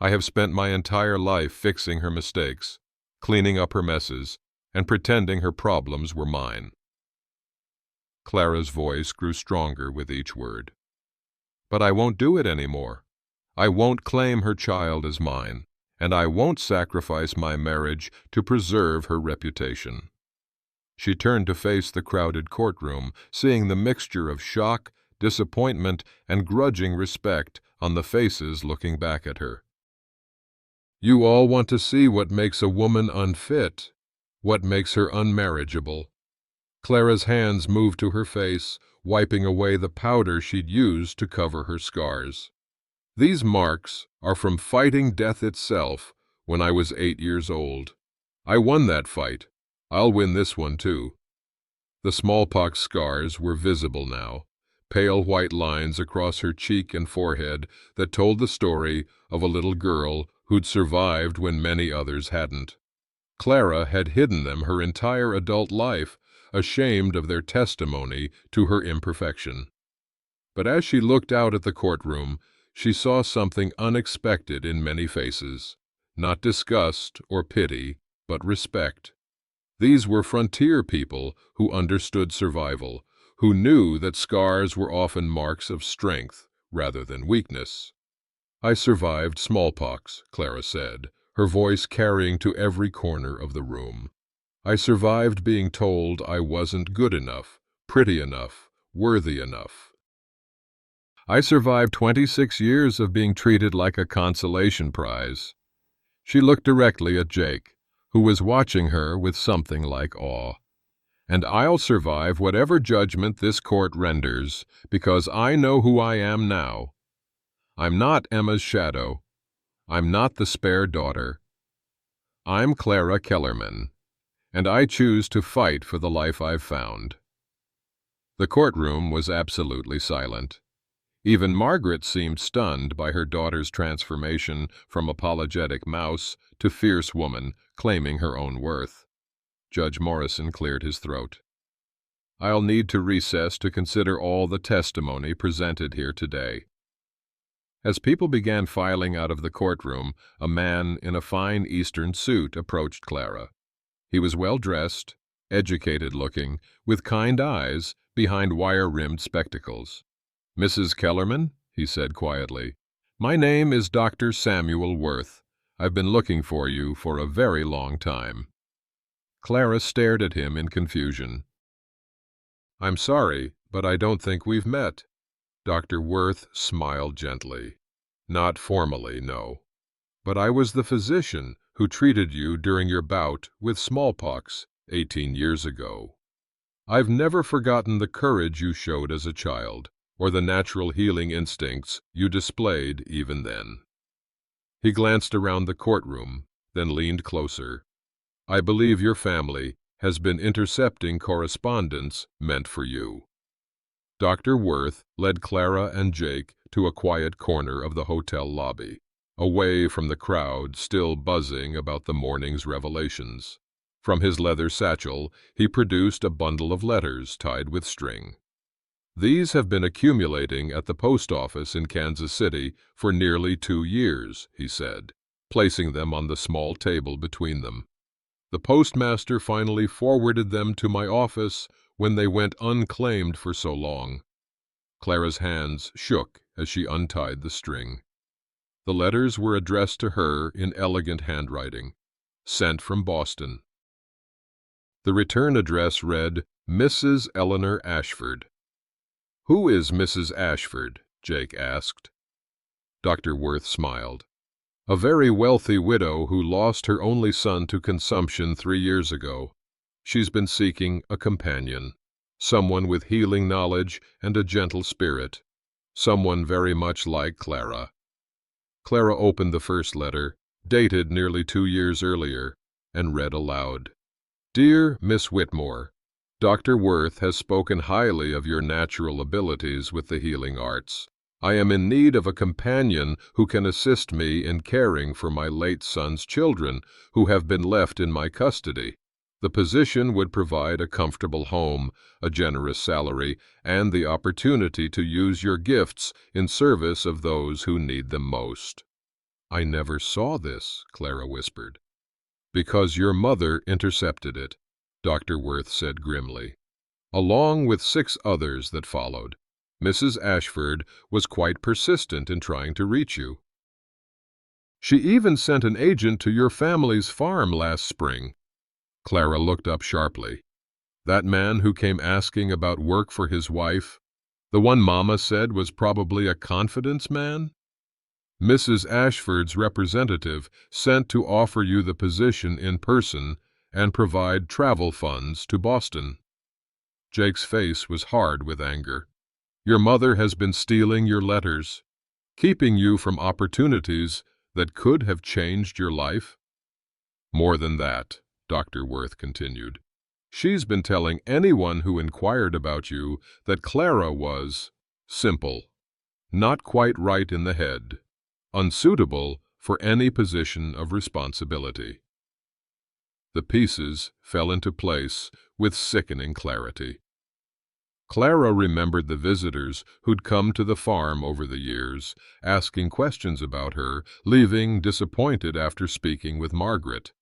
I have spent my entire life fixing her mistakes, cleaning up her messes, and pretending her problems were mine." Clara's voice grew stronger with each word. "But I won't do it anymore. I won't claim her child as mine, and I won't sacrifice my marriage to preserve her reputation." She turned to face the crowded courtroom, seeing the mixture of shock, disappointment, and grudging respect on the faces looking back at her. "You all want to see what makes a woman unfit, what makes her unmarriageable." Clara's hands moved to her face, wiping away the powder she'd used to cover her scars. "These marks are from fighting death itself when I was 8 years old. I won that fight. I'll win this one too." The smallpox scars were visible now, pale white lines across her cheek and forehead that told the story of a little girl who'd survived when many others hadn't. Clara had hidden them her entire adult life, ashamed of their testimony to her imperfection. But as she looked out at the courtroom, she saw something unexpected in many faces. Not disgust or pity, but respect. These were frontier people who understood survival, who knew that scars were often marks of strength rather than weakness. "I survived smallpox," Clara said, her voice carrying to every corner of the room. "I survived being told I wasn't good enough, pretty enough, worthy enough. I survived 26 years of being treated like a consolation prize." She looked directly at Jake, who was watching her with something like awe. "And I'll survive whatever judgment this court renders, because I know who I am now. I'm not Emma's shadow. I'm not the spare daughter. I'm Clara Kellerman, and I choose to fight for the life I've found." The courtroom was absolutely silent. Even Margaret seemed stunned by her daughter's transformation from apologetic mouse to fierce woman claiming her own worth. Judge Morrison cleared his throat. "I'll need to recess to consider all the testimony presented here today." As people began filing out of the courtroom, a man in a fine Eastern suit approached Clara. He was well-dressed, educated-looking, with kind eyes behind wire-rimmed spectacles. "Mrs. Kellerman," he said quietly, "my name is Dr. Samuel Worth. I've been looking for you for a very long time." Clara stared at him in confusion. "I'm sorry, but I don't think we've met." Dr. Worth smiled gently. "Not formally, no. But I was the physician who treated you during your bout with smallpox 18 years ago. I've never forgotten the courage you showed as a child, or the natural healing instincts you displayed even then." He glanced around the courtroom, then leaned closer. "I believe your family has been intercepting correspondence meant for you." Dr. Worth led Clara and Jake to a quiet corner of the hotel lobby, away from the crowd still buzzing about the morning's revelations. From his leather satchel, he produced a bundle of letters tied with string. "These have been accumulating at the post office in Kansas City for nearly 2 years," he said, placing them on the small table between them. "The postmaster finally forwarded them to my office when they went unclaimed for so long." Clara's hands shook as she untied the string. The letters were addressed to her in elegant handwriting. Sent from Boston. The return address read, Mrs. Eleanor Ashford. "Who is Mrs. Ashford?" Jake asked. Dr. Worth smiled. "A very wealthy widow who lost her only son to consumption 3 years ago. She's been seeking a companion, someone with healing knowledge and a gentle spirit, someone very much like Clara." Clara opened the first letter, dated nearly 2 years earlier, and read aloud. "Dear Miss Whitmore, Dr. Worth has spoken highly of your natural abilities with the healing arts. I am in need of a companion who can assist me in caring for my late son's children who have been left in my custody. The position would provide a comfortable home, a generous salary, and the opportunity to use your gifts in service of those who need them most." "I never saw this," Clara whispered. "Because your mother intercepted it," Dr. Worth said grimly. "Along with 6 others that followed. Mrs. Ashford was quite persistent in trying to reach you. She even sent an agent to your family's farm last spring." Clara looked up sharply. "That man who came asking about work for his wife, the one Mama said was probably a confidence man? Mrs. Ashford's representative sent to offer you the position in person and provide travel funds to Boston." Jake's face was hard with anger. "Your mother has been stealing your letters, keeping you from opportunities that could have changed your life." "More than that," Dr. Worth continued. "She's been telling anyone who inquired about you that Clara was simple, not quite right in the head, unsuitable for any position of responsibility." The pieces fell into place with sickening clarity. Clara remembered the visitors who'd come to the farm over the years, asking questions about her, leaving disappointed after speaking with Margaret.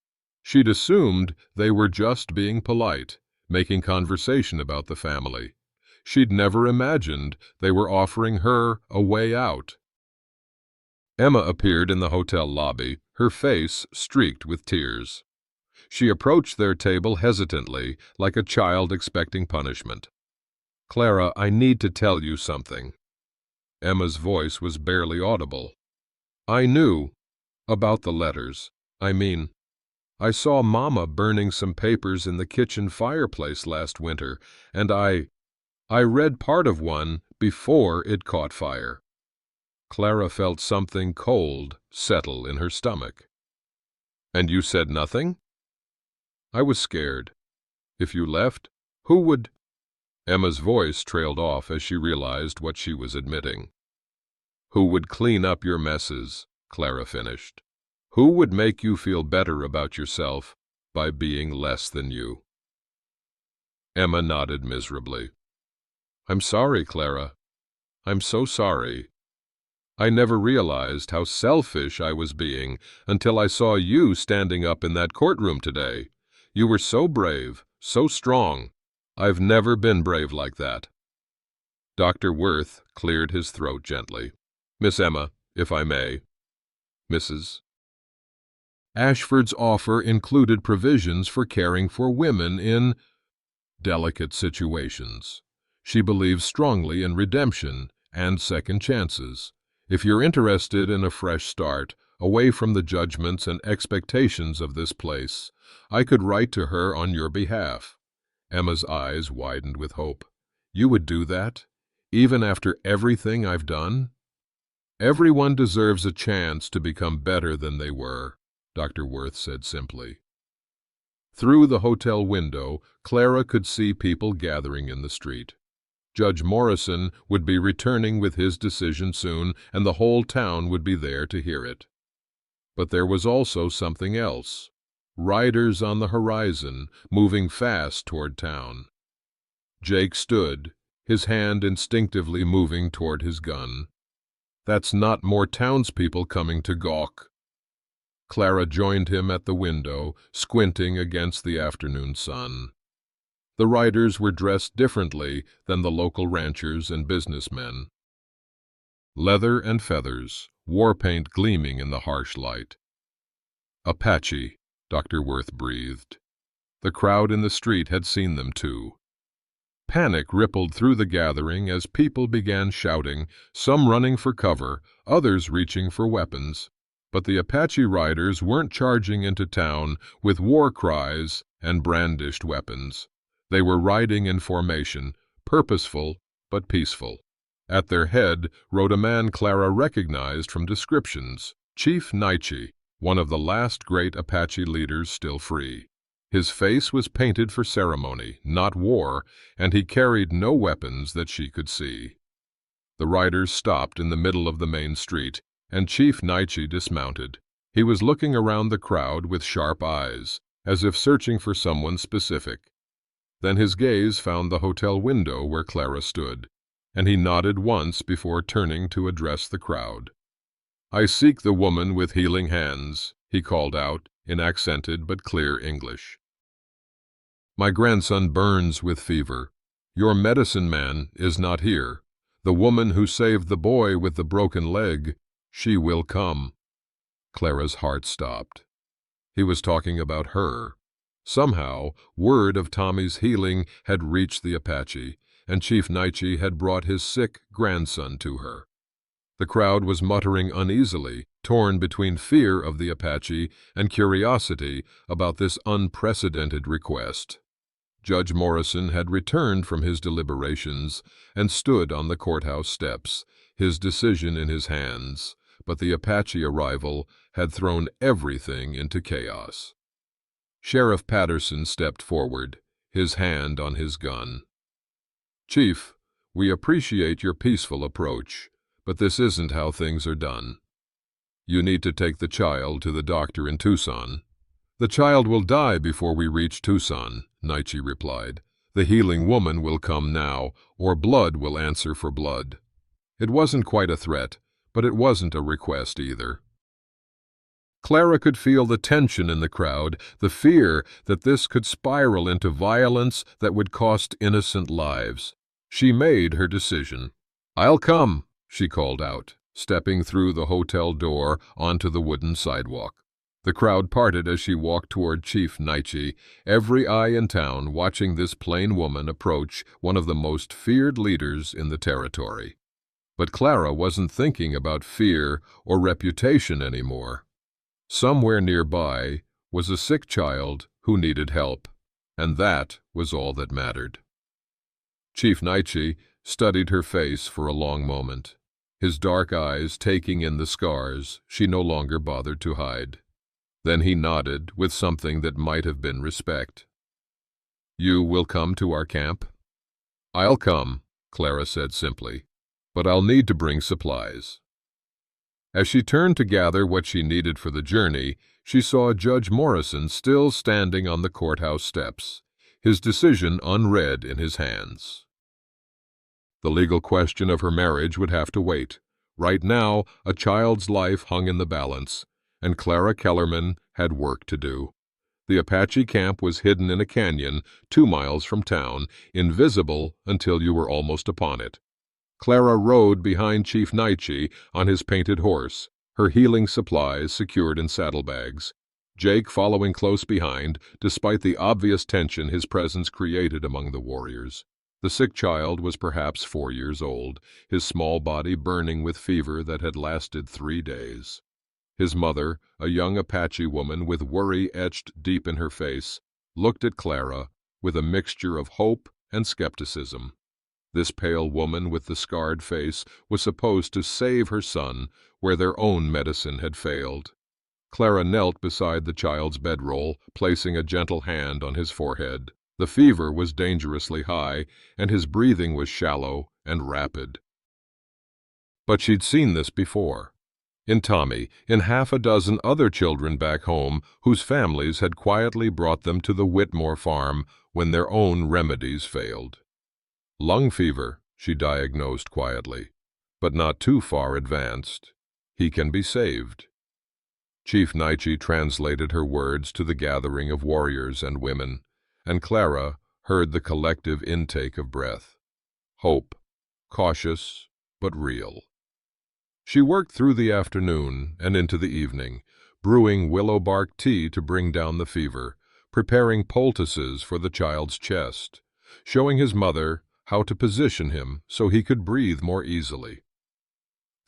She'd assumed they were just being polite, making conversation about the family. She'd never imagined they were offering her a way out. Emma appeared in the hotel lobby, her face streaked with tears. She approached their table hesitantly, like a child expecting punishment. "Clara, I need to tell you something." Emma's voice was barely audible. "I knew about the letters. I saw Mama burning some papers in the kitchen fireplace last winter, and I read part of one before it caught fire." Clara felt something cold settle in her stomach. "And you said nothing?" "I was scared. If you left, who would—" Emma's voice trailed off as she realized what she was admitting. "Who would clean up your messes," Clara finished. "Who would make you feel better about yourself by being less than you?" Emma nodded miserably. "I'm sorry, Clara. I'm so sorry. I never realized how selfish I was being until I saw you standing up in that courtroom today. You were so brave, so strong. I've never been brave like that." Dr. Worth cleared his throat gently. "Miss Emma, if I may." "Mrs." Ashford's offer included provisions for caring for women in delicate situations. She believes strongly in redemption and second chances. If you're interested in a fresh start, away from the judgments and expectations of this place, I could write to her on your behalf." Emma's eyes widened with hope. "You would do that, even after everything I've done?" "Everyone deserves a chance to become better than they were," Dr. Worth said simply. Through the hotel window, Clara could see people gathering in the street. Judge Morrison would be returning with his decision soon, and the whole town would be there to hear it. But there was also something else. Riders on the horizon, moving fast toward town. Jake stood, his hand instinctively moving toward his gun. "That's not more townspeople coming to gawk." Clara joined him at the window, squinting against the afternoon sun. The riders were dressed differently than the local ranchers and businessmen. leather and feathers, war paint gleaming in the harsh light. "Apache," Dr. Worth breathed. The crowd in the street had seen them too. Panic rippled through the gathering as people began shouting, some running for cover, others reaching for weapons. But the Apache riders weren't charging into town with war cries and brandished weapons. They were riding in formation, purposeful but peaceful. At their head rode a man Clara recognized from descriptions, Chief Naiche, one of the last great Apache leaders still free. His face was painted for ceremony, not war, and he carried no weapons that she could see. The riders stopped in the middle of the main street, and Chief Naiche dismounted. He was looking around the crowd with sharp eyes, as if searching for someone specific. Then his gaze found the hotel window where Clara stood, and he nodded once before turning to address the crowd. "I seek the woman with healing hands," he called out in accented but clear English. "My grandson burns with fever. Your medicine man is not here. The woman who saved the boy with the broken leg, she will come." Clara's heart stopped. He was talking about her. Somehow, word of Tommy's healing had reached the Apache, and Chief Naiche had brought his sick grandson to her. The crowd was muttering uneasily, torn between fear of the Apache and curiosity about this unprecedented request. Judge Morrison had returned from his deliberations and stood on the courthouse steps, his decision in his hands, but the Apache arrival had thrown everything into chaos. Sheriff Patterson stepped forward, his hand on his gun. "Chief, we appreciate your peaceful approach, but this isn't how things are done. You need to take the child to the doctor in Tucson." "The child will die before we reach Tucson," Naiche replied. "The healing woman will come now, or blood will answer for blood." It wasn't quite a threat, but it wasn't a request either. Clara could feel the tension in the crowd, the fear that this could spiral into violence that would cost innocent lives. She made her decision. "I'll come," she called out, stepping through the hotel door onto the wooden sidewalk. The crowd parted as she walked toward Chief Naiche, every eye in town watching this plain woman approach one of the most feared leaders in the territory. But Clara wasn't thinking about fear or reputation anymore. Somewhere nearby was a sick child who needed help, and that was all that mattered. Chief Naiche studied her face for a long moment, his dark eyes taking in the scars she no longer bothered to hide. Then he nodded with something that might have been respect. "You will come to our camp?" "I'll come," Clara said simply, "but I'll need to bring supplies." As she turned to gather what she needed for the journey, she saw Judge Morrison still standing on the courthouse steps, his decision unread in his hands. The legal question of her marriage would have to wait. Right now, a child's life hung in the balance, and Clara Kellerman had work to do. The Apache camp was hidden in a canyon 2 miles from town, invisible until you were almost upon it. Clara rode behind Chief Naiche on his painted horse, her healing supplies secured in saddlebags. Jake following close behind, despite the obvious tension his presence created among the warriors. The sick child was perhaps 4 years old, his small body burning with fever that had lasted 3 days. His mother, a young Apache woman with worry etched deep in her face, looked at Clara with a mixture of hope and skepticism. This pale woman with the scarred face was supposed to save her son where their own medicine had failed. Clara knelt beside the child's bedroll, placing a gentle hand on his forehead. The fever was dangerously high, and his breathing was shallow and rapid. But she'd seen this before. In Tommy, in half a dozen other children back home whose families had quietly brought them to the Whitmore farm when their own remedies failed. "Lung fever," she diagnosed quietly, "but not too far advanced. He can be saved." Chief Naiche translated her words to the gathering of warriors and women, and Clara heard the collective intake of breath. Hope, cautious but real. She worked through the afternoon and into the evening, brewing willow bark tea to bring down the fever, preparing poultices for the child's chest, showing his mother how to position him so he could breathe more easily.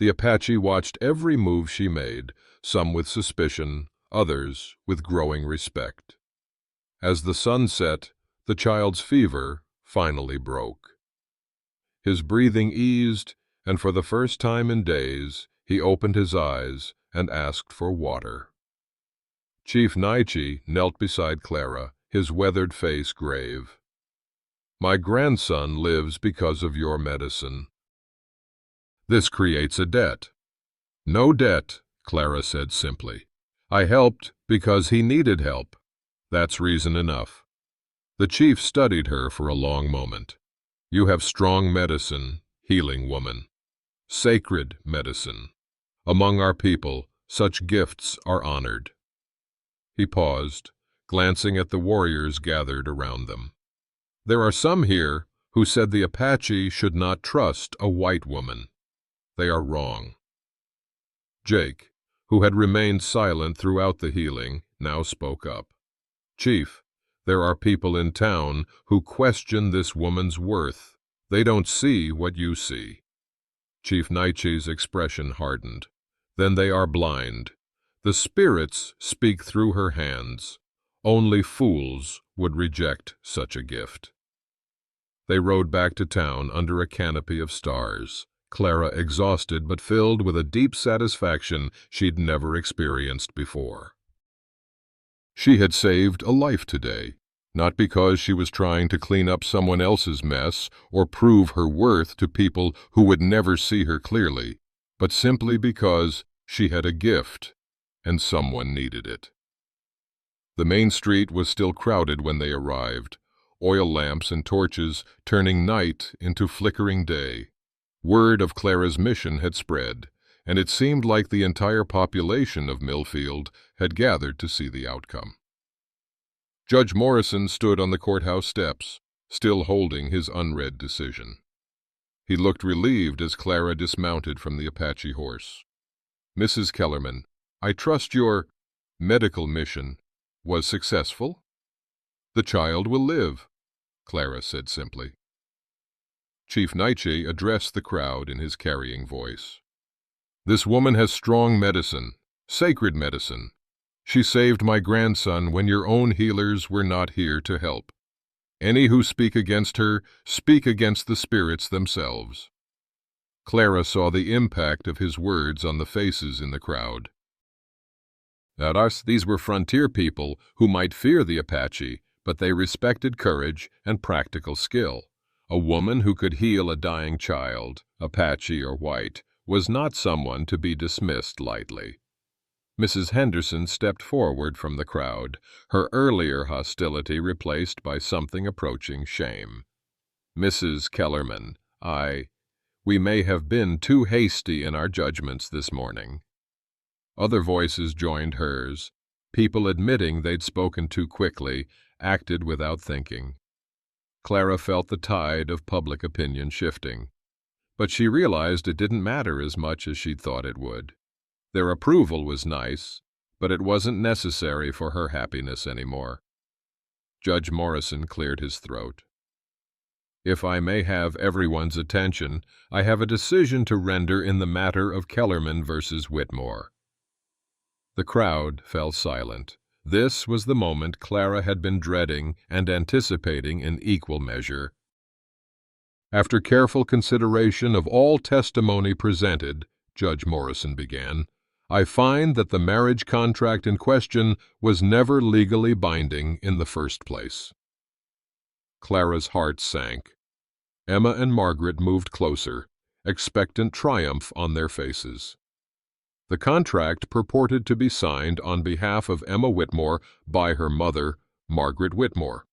The Apache watched every move she made, some with suspicion, others with growing respect. As the sun set, the child's fever finally broke. His breathing eased, and for the first time in days, he opened his eyes and asked for water. Chief Naiche knelt beside Clara, his weathered face grave. "My grandson lives because of your medicine. This creates a debt." "No debt," Clara said simply. "I helped because he needed help. That's reason enough." The chief studied her for a long moment. "You have strong medicine, healing woman. Sacred medicine. Among our people, such gifts are honored." He paused, glancing at the warriors gathered around them. "There are some here who said the Apache should not trust a white woman. They are wrong." Jake, who had remained silent throughout the healing, now spoke up. "Chief, there are people in town who question this woman's worth. They don't see what you see." Chief Naiche's expression hardened. "Then they are blind. The spirits speak through her hands. Only fools would reject such a gift." They rode back to town under a canopy of stars, Clara exhausted but filled with a deep satisfaction she'd never experienced before. She had saved a life today, not because she was trying to clean up someone else's mess or prove her worth to people who would never see her clearly, but simply because she had a gift, and someone needed it. The main street was still crowded when they arrived, oil lamps and torches turning night into flickering day. Word of Clara's mission had spread, and it seemed like the entire population of Millfield had gathered to see the outcome. Judge Morrison stood on the courthouse steps, still holding his unread decision. He looked relieved as Clara dismounted from the Apache horse. "Mrs. Kellerman, I trust your medical mission was successful?" "The child will live," Clara said simply. Chief Naiche addressed the crowd in his carrying voice. "This woman has strong medicine, sacred medicine. She saved my grandson when your own healers were not here to help. Any who speak against her speak against the spirits themselves." Clara saw the impact of his words on the faces in the crowd. These were frontier people who might fear the Apache, but they respected courage and practical skill. A woman who could heal a dying child, Apache or white, was not someone to be dismissed lightly. Mrs. Henderson stepped forward from the crowd, her earlier hostility replaced by something approaching shame. "Mrs. Kellerman, we may have been too hasty in our judgments this morning." Other voices joined hers, people admitting they'd spoken too quickly, acted without thinking. Clara felt the tide of public opinion shifting, but she realized it didn't matter as much as she'd thought it would. Their approval was nice, but it wasn't necessary for her happiness anymore. Judge Morrison cleared his throat. "If I may have everyone's attention, I have a decision to render in the matter of Kellerman versus Whitmore." The crowd fell silent. This was the moment Clara had been dreading and anticipating in equal measure. "After careful consideration of all testimony presented," Judge Morrison began, "I find that the marriage contract in question was never legally binding in the first place." Clara's heart sank. Emma and Margaret moved closer, expectant triumph on their faces. The contract purported to be signed on behalf of Emma Whitmore by her mother, Margaret Whitmore.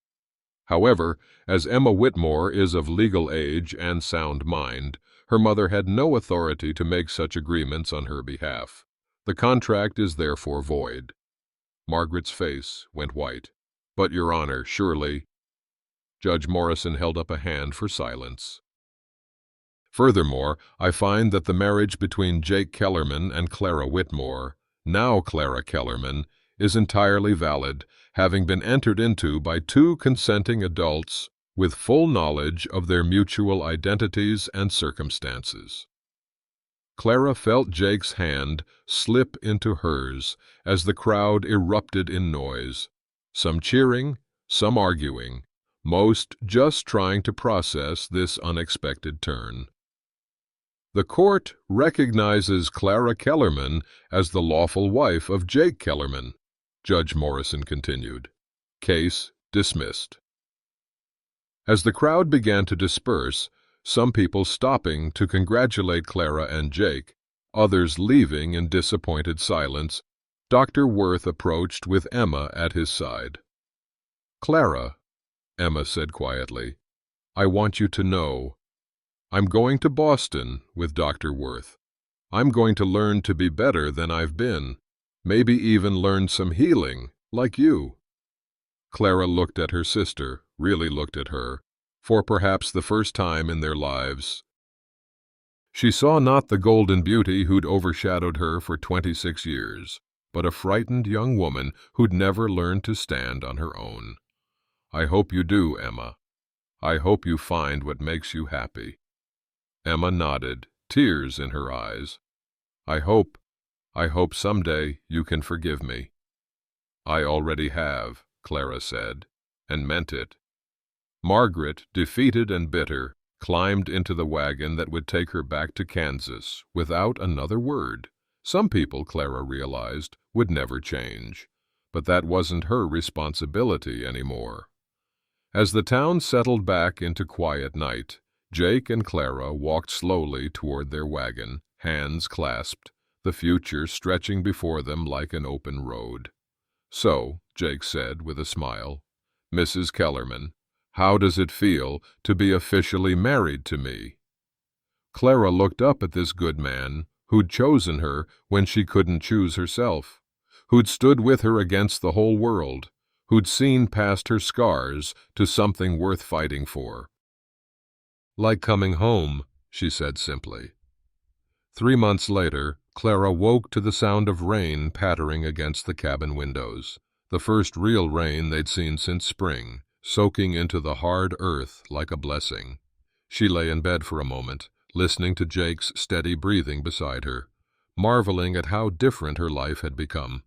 However, as Emma Whitmore is of legal age and sound mind, her mother had no authority to make such agreements on her behalf. The contract is therefore void. Margaret's face went white. "But, Your Honor, surely—" Judge Morrison held up a hand for silence. Furthermore, I find that the marriage between Jake Kellerman and Clara Whitmore, now Clara Kellerman, is entirely valid, having been entered into by two consenting adults with full knowledge of their mutual identities and circumstances. Clara felt Jake's hand slip into hers as the crowd erupted in noise, some cheering, some arguing, most just trying to process this unexpected turn. The court recognizes Clara Kellerman as the lawful wife of Jake Kellerman, Judge Morrison continued. Case dismissed. As the crowd began to disperse, some people stopping to congratulate Clara and Jake, others leaving in disappointed silence, Dr. Worth approached with Emma at his side. "Clara," Emma said quietly, "I want you to know. I'm going to Boston with Dr. Worth. I'm going to learn to be better than I've been, maybe even learn some healing, like you." Clara looked at her sister, really looked at her, for perhaps the first time in their lives. She saw not the golden beauty who'd overshadowed her for 26 years, but a frightened young woman who'd never learned to stand on her own. "I hope you do, Emma. I hope you find what makes you happy." Emma nodded, tears in her eyes. I hope someday you can forgive me." "I already have," Clara said, and meant it. Margaret, defeated and bitter, climbed into the wagon that would take her back to Kansas without another word. Some people, Clara realized, would never change, but that wasn't her responsibility anymore. As the town settled back into quiet night, Jake and Clara walked slowly toward their wagon, hands clasped, the future stretching before them like an open road. "So," Jake said with a smile, "Mrs. Kellerman, how does it feel to be officially married to me?" Clara looked up at this good man who'd chosen her when she couldn't choose herself, who'd stood with her against the whole world, who'd seen past her scars to something worth fighting for. "Like coming home," she said simply. 3 months later, Clara woke to the sound of rain pattering against the cabin windows, the first real rain they'd seen since spring, soaking into the hard earth like a blessing. She lay in bed for a moment, listening to Jake's steady breathing beside her, marveling at how different her life had become.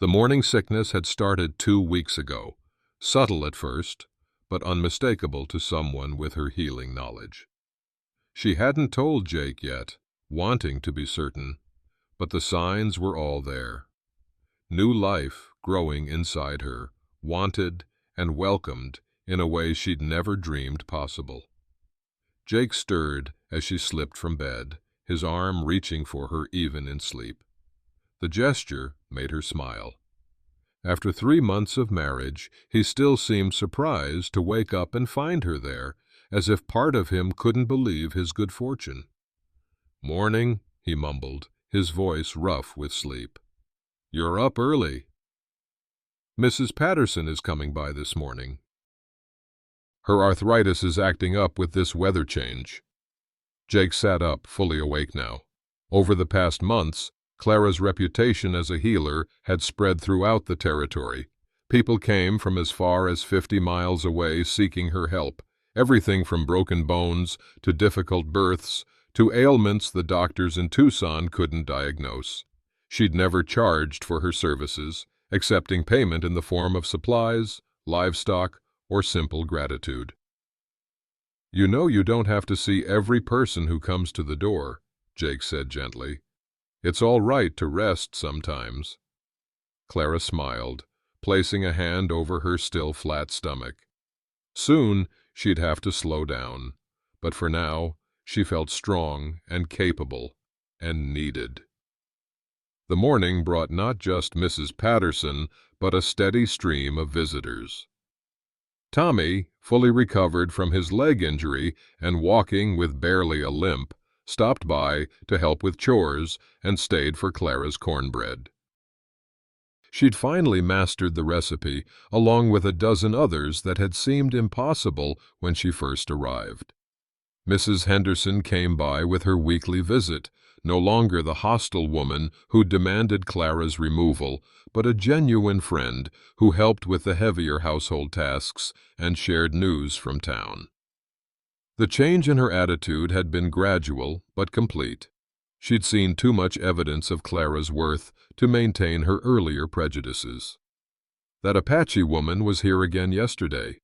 The morning sickness had started 2 weeks ago, subtle at first, but unmistakable to someone with her healing knowledge. She hadn't told Jake yet, wanting to be certain, but the signs were all there. New life growing inside her, wanted and welcomed in a way she'd never dreamed possible. Jake stirred as she slipped from bed, his arm reaching for her even in sleep. The gesture made her smile. After 3 months of marriage, he still seemed surprised to wake up and find her there, as if part of him couldn't believe his good fortune. "Morning," he mumbled, his voice rough with sleep. "You're up early." "Mrs. Patterson is coming by this morning. Her arthritis is acting up with this weather change." Jake sat up, fully awake now. Over the past months, Clara's reputation as a healer had spread throughout the territory. People came from as far as 50 miles away seeking her help, everything from broken bones to difficult births to ailments the doctors in Tucson couldn't diagnose. She'd never charged for her services, accepting payment in the form of supplies, livestock, or simple gratitude. "You know you don't have to see every person who comes to the door," Jake said gently. "It's all right to rest sometimes." Clara smiled, placing a hand over her still flat stomach. Soon she'd have to slow down, but for now she felt strong and capable and needed. The morning brought not just Mrs. Patterson, but a steady stream of visitors. Tommy, fully recovered from his leg injury and walking with barely a limp, stopped by to help with chores and stayed for Clara's cornbread. She'd finally mastered the recipe, along with a dozen others that had seemed impossible when she first arrived. Mrs. Henderson came by with her weekly visit, no longer the hostile woman who demanded Clara's removal, but a genuine friend who helped with the heavier household tasks and shared news from town. The change in her attitude had been gradual but complete. She'd seen too much evidence of Clara's worth to maintain her earlier prejudices. "That Apache woman was here again yesterday,"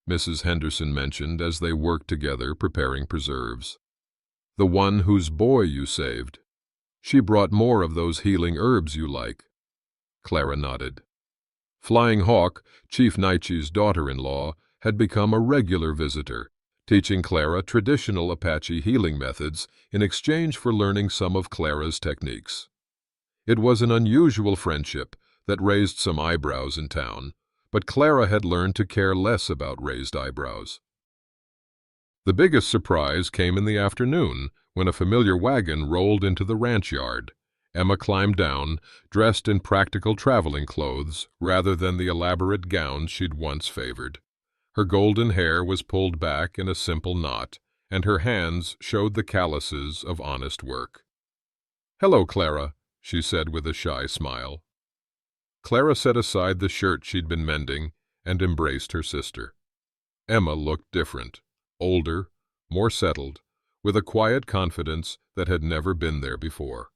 Mrs. Henderson mentioned as they worked together preparing preserves. "The one whose boy you saved. She brought more of those healing herbs you like." Clara nodded. Flying Hawk, Chief Naiche's daughter-in-law, had become a regular visitor, teaching Clara traditional Apache healing methods in exchange for learning some of Clara's techniques. It was an unusual friendship that raised some eyebrows in town, but Clara had learned to care less about raised eyebrows. The biggest surprise came in the afternoon, when a familiar wagon rolled into the ranch yard. Emma climbed down, dressed in practical traveling clothes rather than the elaborate gowns she'd once favored. Her golden hair was pulled back in a simple knot, and her hands showed the calluses of honest work. "Hello, Clara," she said with a shy smile. Clara set aside the shirt she'd been mending and embraced her sister. Emma looked different, older, more settled, with a quiet confidence that had never been there before.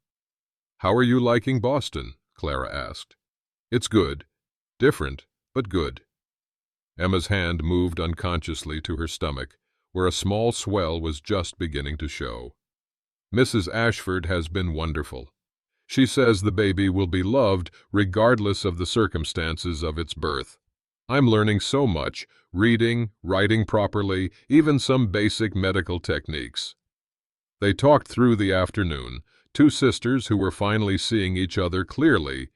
"How are you liking Boston?" Clara asked. "It's good. Different, but good." Emma's hand moved unconsciously to her stomach, where a small swell was just beginning to show. "Mrs. Ashford has been wonderful. She says the baby will be loved regardless of the circumstances of its birth. I'm learning so much, reading, writing properly, even some basic medical techniques." They talked through the afternoon, two sisters who were finally seeing each other clearly.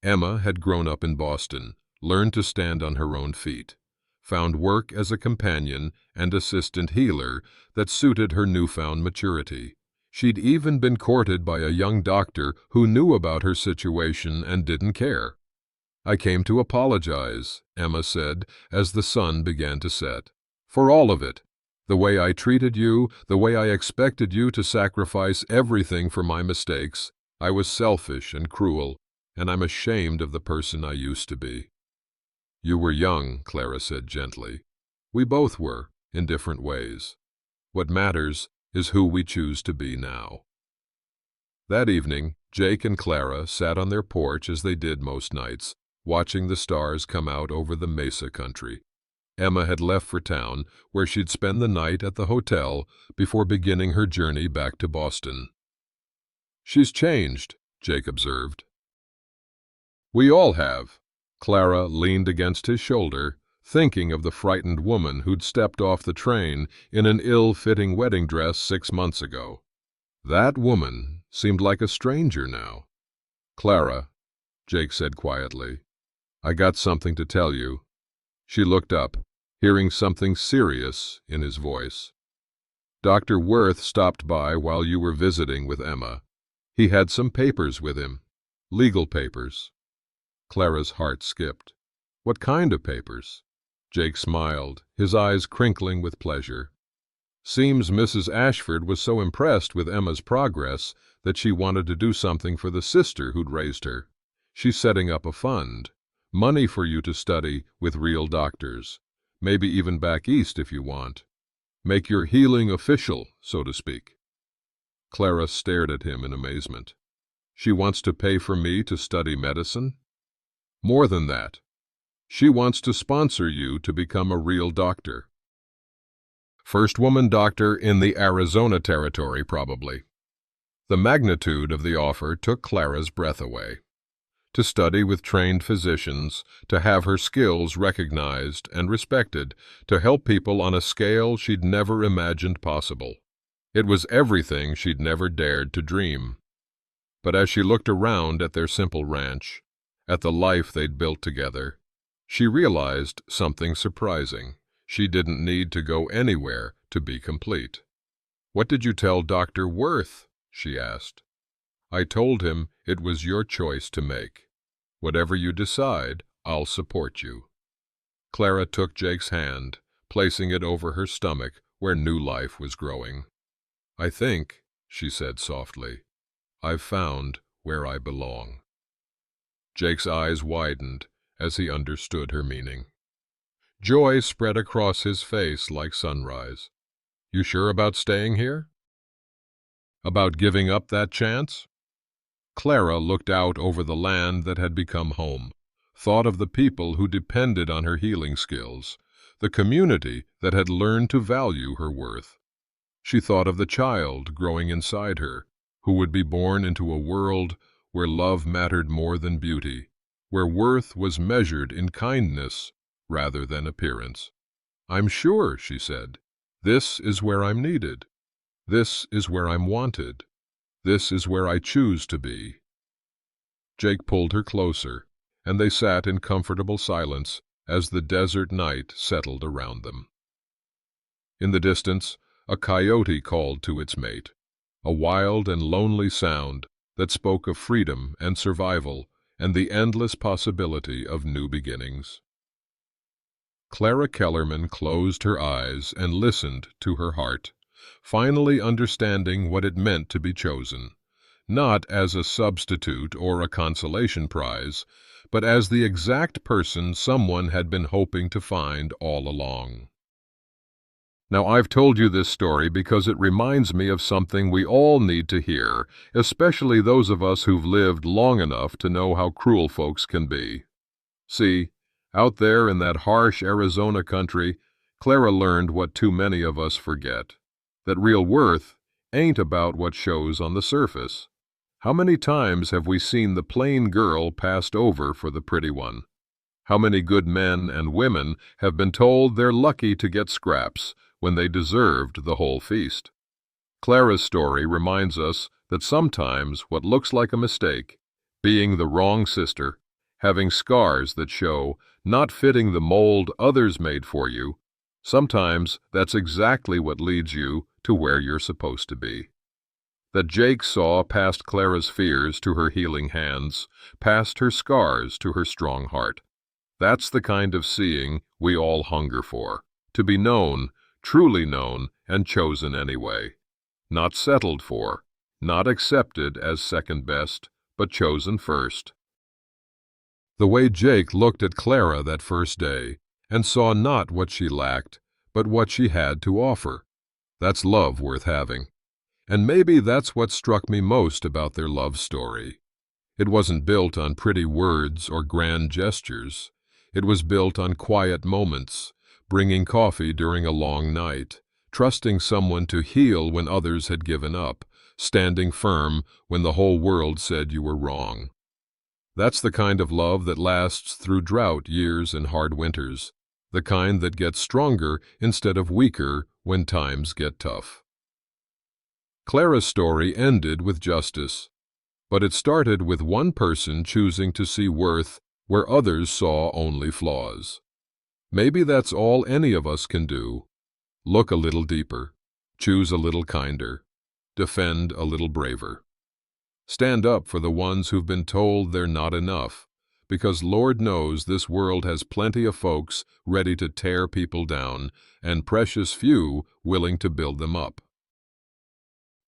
Emma had grown up in Boston, learned to stand on her own feet, found work as a companion and assistant healer that suited her newfound maturity. She'd even been courted by a young doctor who knew about her situation and didn't care. "I came to apologize," Emma said as the sun began to set, "for all of it. The way I treated you, the way I expected you to sacrifice everything for my mistakes. I was selfish and cruel, and I'm ashamed of the person I used to be." "You were young," Clara said gently. "We both were, in different ways. What matters is who we choose to be now." That evening, Jake and Clara sat on their porch as they did most nights, watching the stars come out over the mesa country. Emma had left for town, where she'd spend the night at the hotel before beginning her journey back to Boston. "She's changed," Jake observed. "We all have." Clara leaned against his shoulder, thinking of the frightened woman who'd stepped off the train in an ill-fitting wedding dress 6 months ago. That woman seemed like a stranger now. "Clara," Jake said quietly, "I got something to tell you." She looked up, hearing something serious in his voice. "Dr. Worth stopped by while you were visiting with Emma. He had some papers with him. Legal papers." Clara's heart skipped. "What kind of papers?" Jake smiled, his eyes crinkling with pleasure. "Seems Mrs. Ashford was so impressed with Emma's progress that she wanted to do something for the sister who'd raised her. She's setting up a fund. Money for you to study with real doctors. Maybe even back east if you want. Make your healing official, so to speak." Clara stared at him in amazement. "She wants to pay for me to study medicine?" "More than that. She wants to sponsor you to become a real doctor. First woman doctor in the Arizona territory, probably." The magnitude of the offer took Clara's breath away. To study with trained physicians, to have her skills recognized and respected, to help people on a scale she'd never imagined possible. It was everything she'd never dared to dream. But as she looked around at their simple ranch, at the life they'd built together, she realized something surprising. She didn't need to go anywhere to be complete. "What did you tell Dr. Worth?" she asked. "I told him it was your choice to make. Whatever you decide, I'll support you." Clara took Jake's hand, placing it over her stomach where new life was growing. "I think," she said softly, "I've found where I belong." Jake's eyes widened as he understood her meaning. Joy spread across his face like sunrise. "You sure about staying here? About giving up that chance?" Clara looked out over the land that had become home, thought of the people who depended on her healing skills, the community that had learned to value her worth. She thought of the child growing inside her, who would be born into a world where love mattered more than beauty, where worth was measured in kindness rather than appearance. "I'm sure," she said. "This is where I'm needed. This is where I'm wanted. This is where I choose to be." Jake pulled her closer, and they sat in comfortable silence as the desert night settled around them. In the distance, a coyote called to its mate, a wild and lonely sound that spoke of freedom and survival and the endless possibility of new beginnings. Clara Kellerman closed her eyes and listened to her heart, finally understanding what it meant to be chosen, not as a substitute or a consolation prize, but as the exact person someone had been hoping to find all along. Now, I've told you this story because it reminds me of something we all need to hear, especially those of us who've lived long enough to know how cruel folks can be. See, out there in that harsh Arizona country, Clara learned what too many of us forget, that real worth ain't about what shows on the surface. How many times have we seen the plain girl passed over for the pretty one? How many good men and women have been told they're lucky to get scraps when they deserved the whole feast? Clara's story reminds us that sometimes what looks like a mistake, being the wrong sister, having scars that show, not fitting the mold others made for you, sometimes that's exactly what leads you to where you're supposed to be. That Jake saw past Clara's fears to her healing hands, past her scars to her strong heart. That's the kind of seeing we all hunger for, to be known, truly known, and chosen anyway. Not settled for, not accepted as second best, but chosen first. The way Jake looked at Clara that first day and saw not what she lacked, but what she had to offer. That's love worth having. And maybe that's what struck me most about their love story. It wasn't built on pretty words or grand gestures. It was built on quiet moments, bringing coffee during a long night, trusting someone to heal when others had given up, standing firm when the whole world said you were wrong. That's the kind of love that lasts through drought years and hard winters, the kind that gets stronger instead of weaker when times get tough. Clara's story ended with justice, but it started with one person choosing to see worth where others saw only flaws. Maybe that's all any of us can do. Look a little deeper, choose a little kinder, defend a little braver. Stand up for the ones who've been told they're not enough, because Lord knows this world has plenty of folks ready to tear people down and precious few willing to build them up.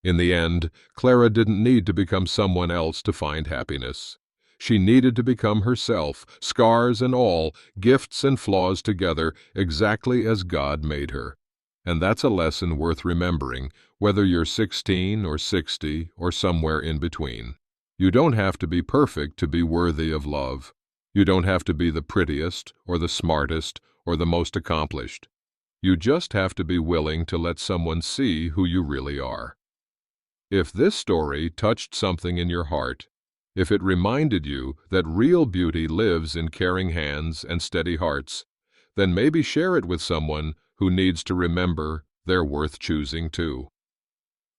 In the end, Clara didn't need to become someone else to find happiness. She needed to become herself, scars and all, gifts and flaws together, exactly as God made her. And that's a lesson worth remembering, whether you're 16 or 60 or somewhere in between. You don't have to be perfect to be worthy of love. You don't have to be the prettiest or the smartest or the most accomplished. You just have to be willing to let someone see who you really are. If this story touched something in your heart, if it reminded you that real beauty lives in caring hands and steady hearts, then maybe share it with someone who needs to remember they're worth choosing too.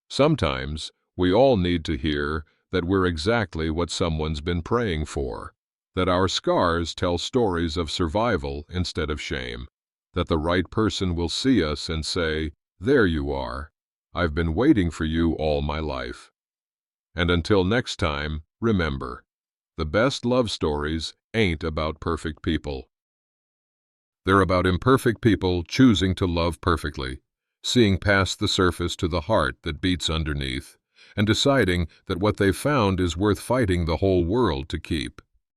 Sometimes we all need to hear that we're exactly what someone's been praying for, that our scars tell stories of survival instead of shame, that the right person will see us and say, "There you are. I've been waiting for you all my life." And until next time, remember, the best love stories ain't about perfect people. They're about imperfect people choosing to love perfectly. seeing past the surface to the heart that beats underneath, and deciding that what they've found is worth fighting the whole world to keep.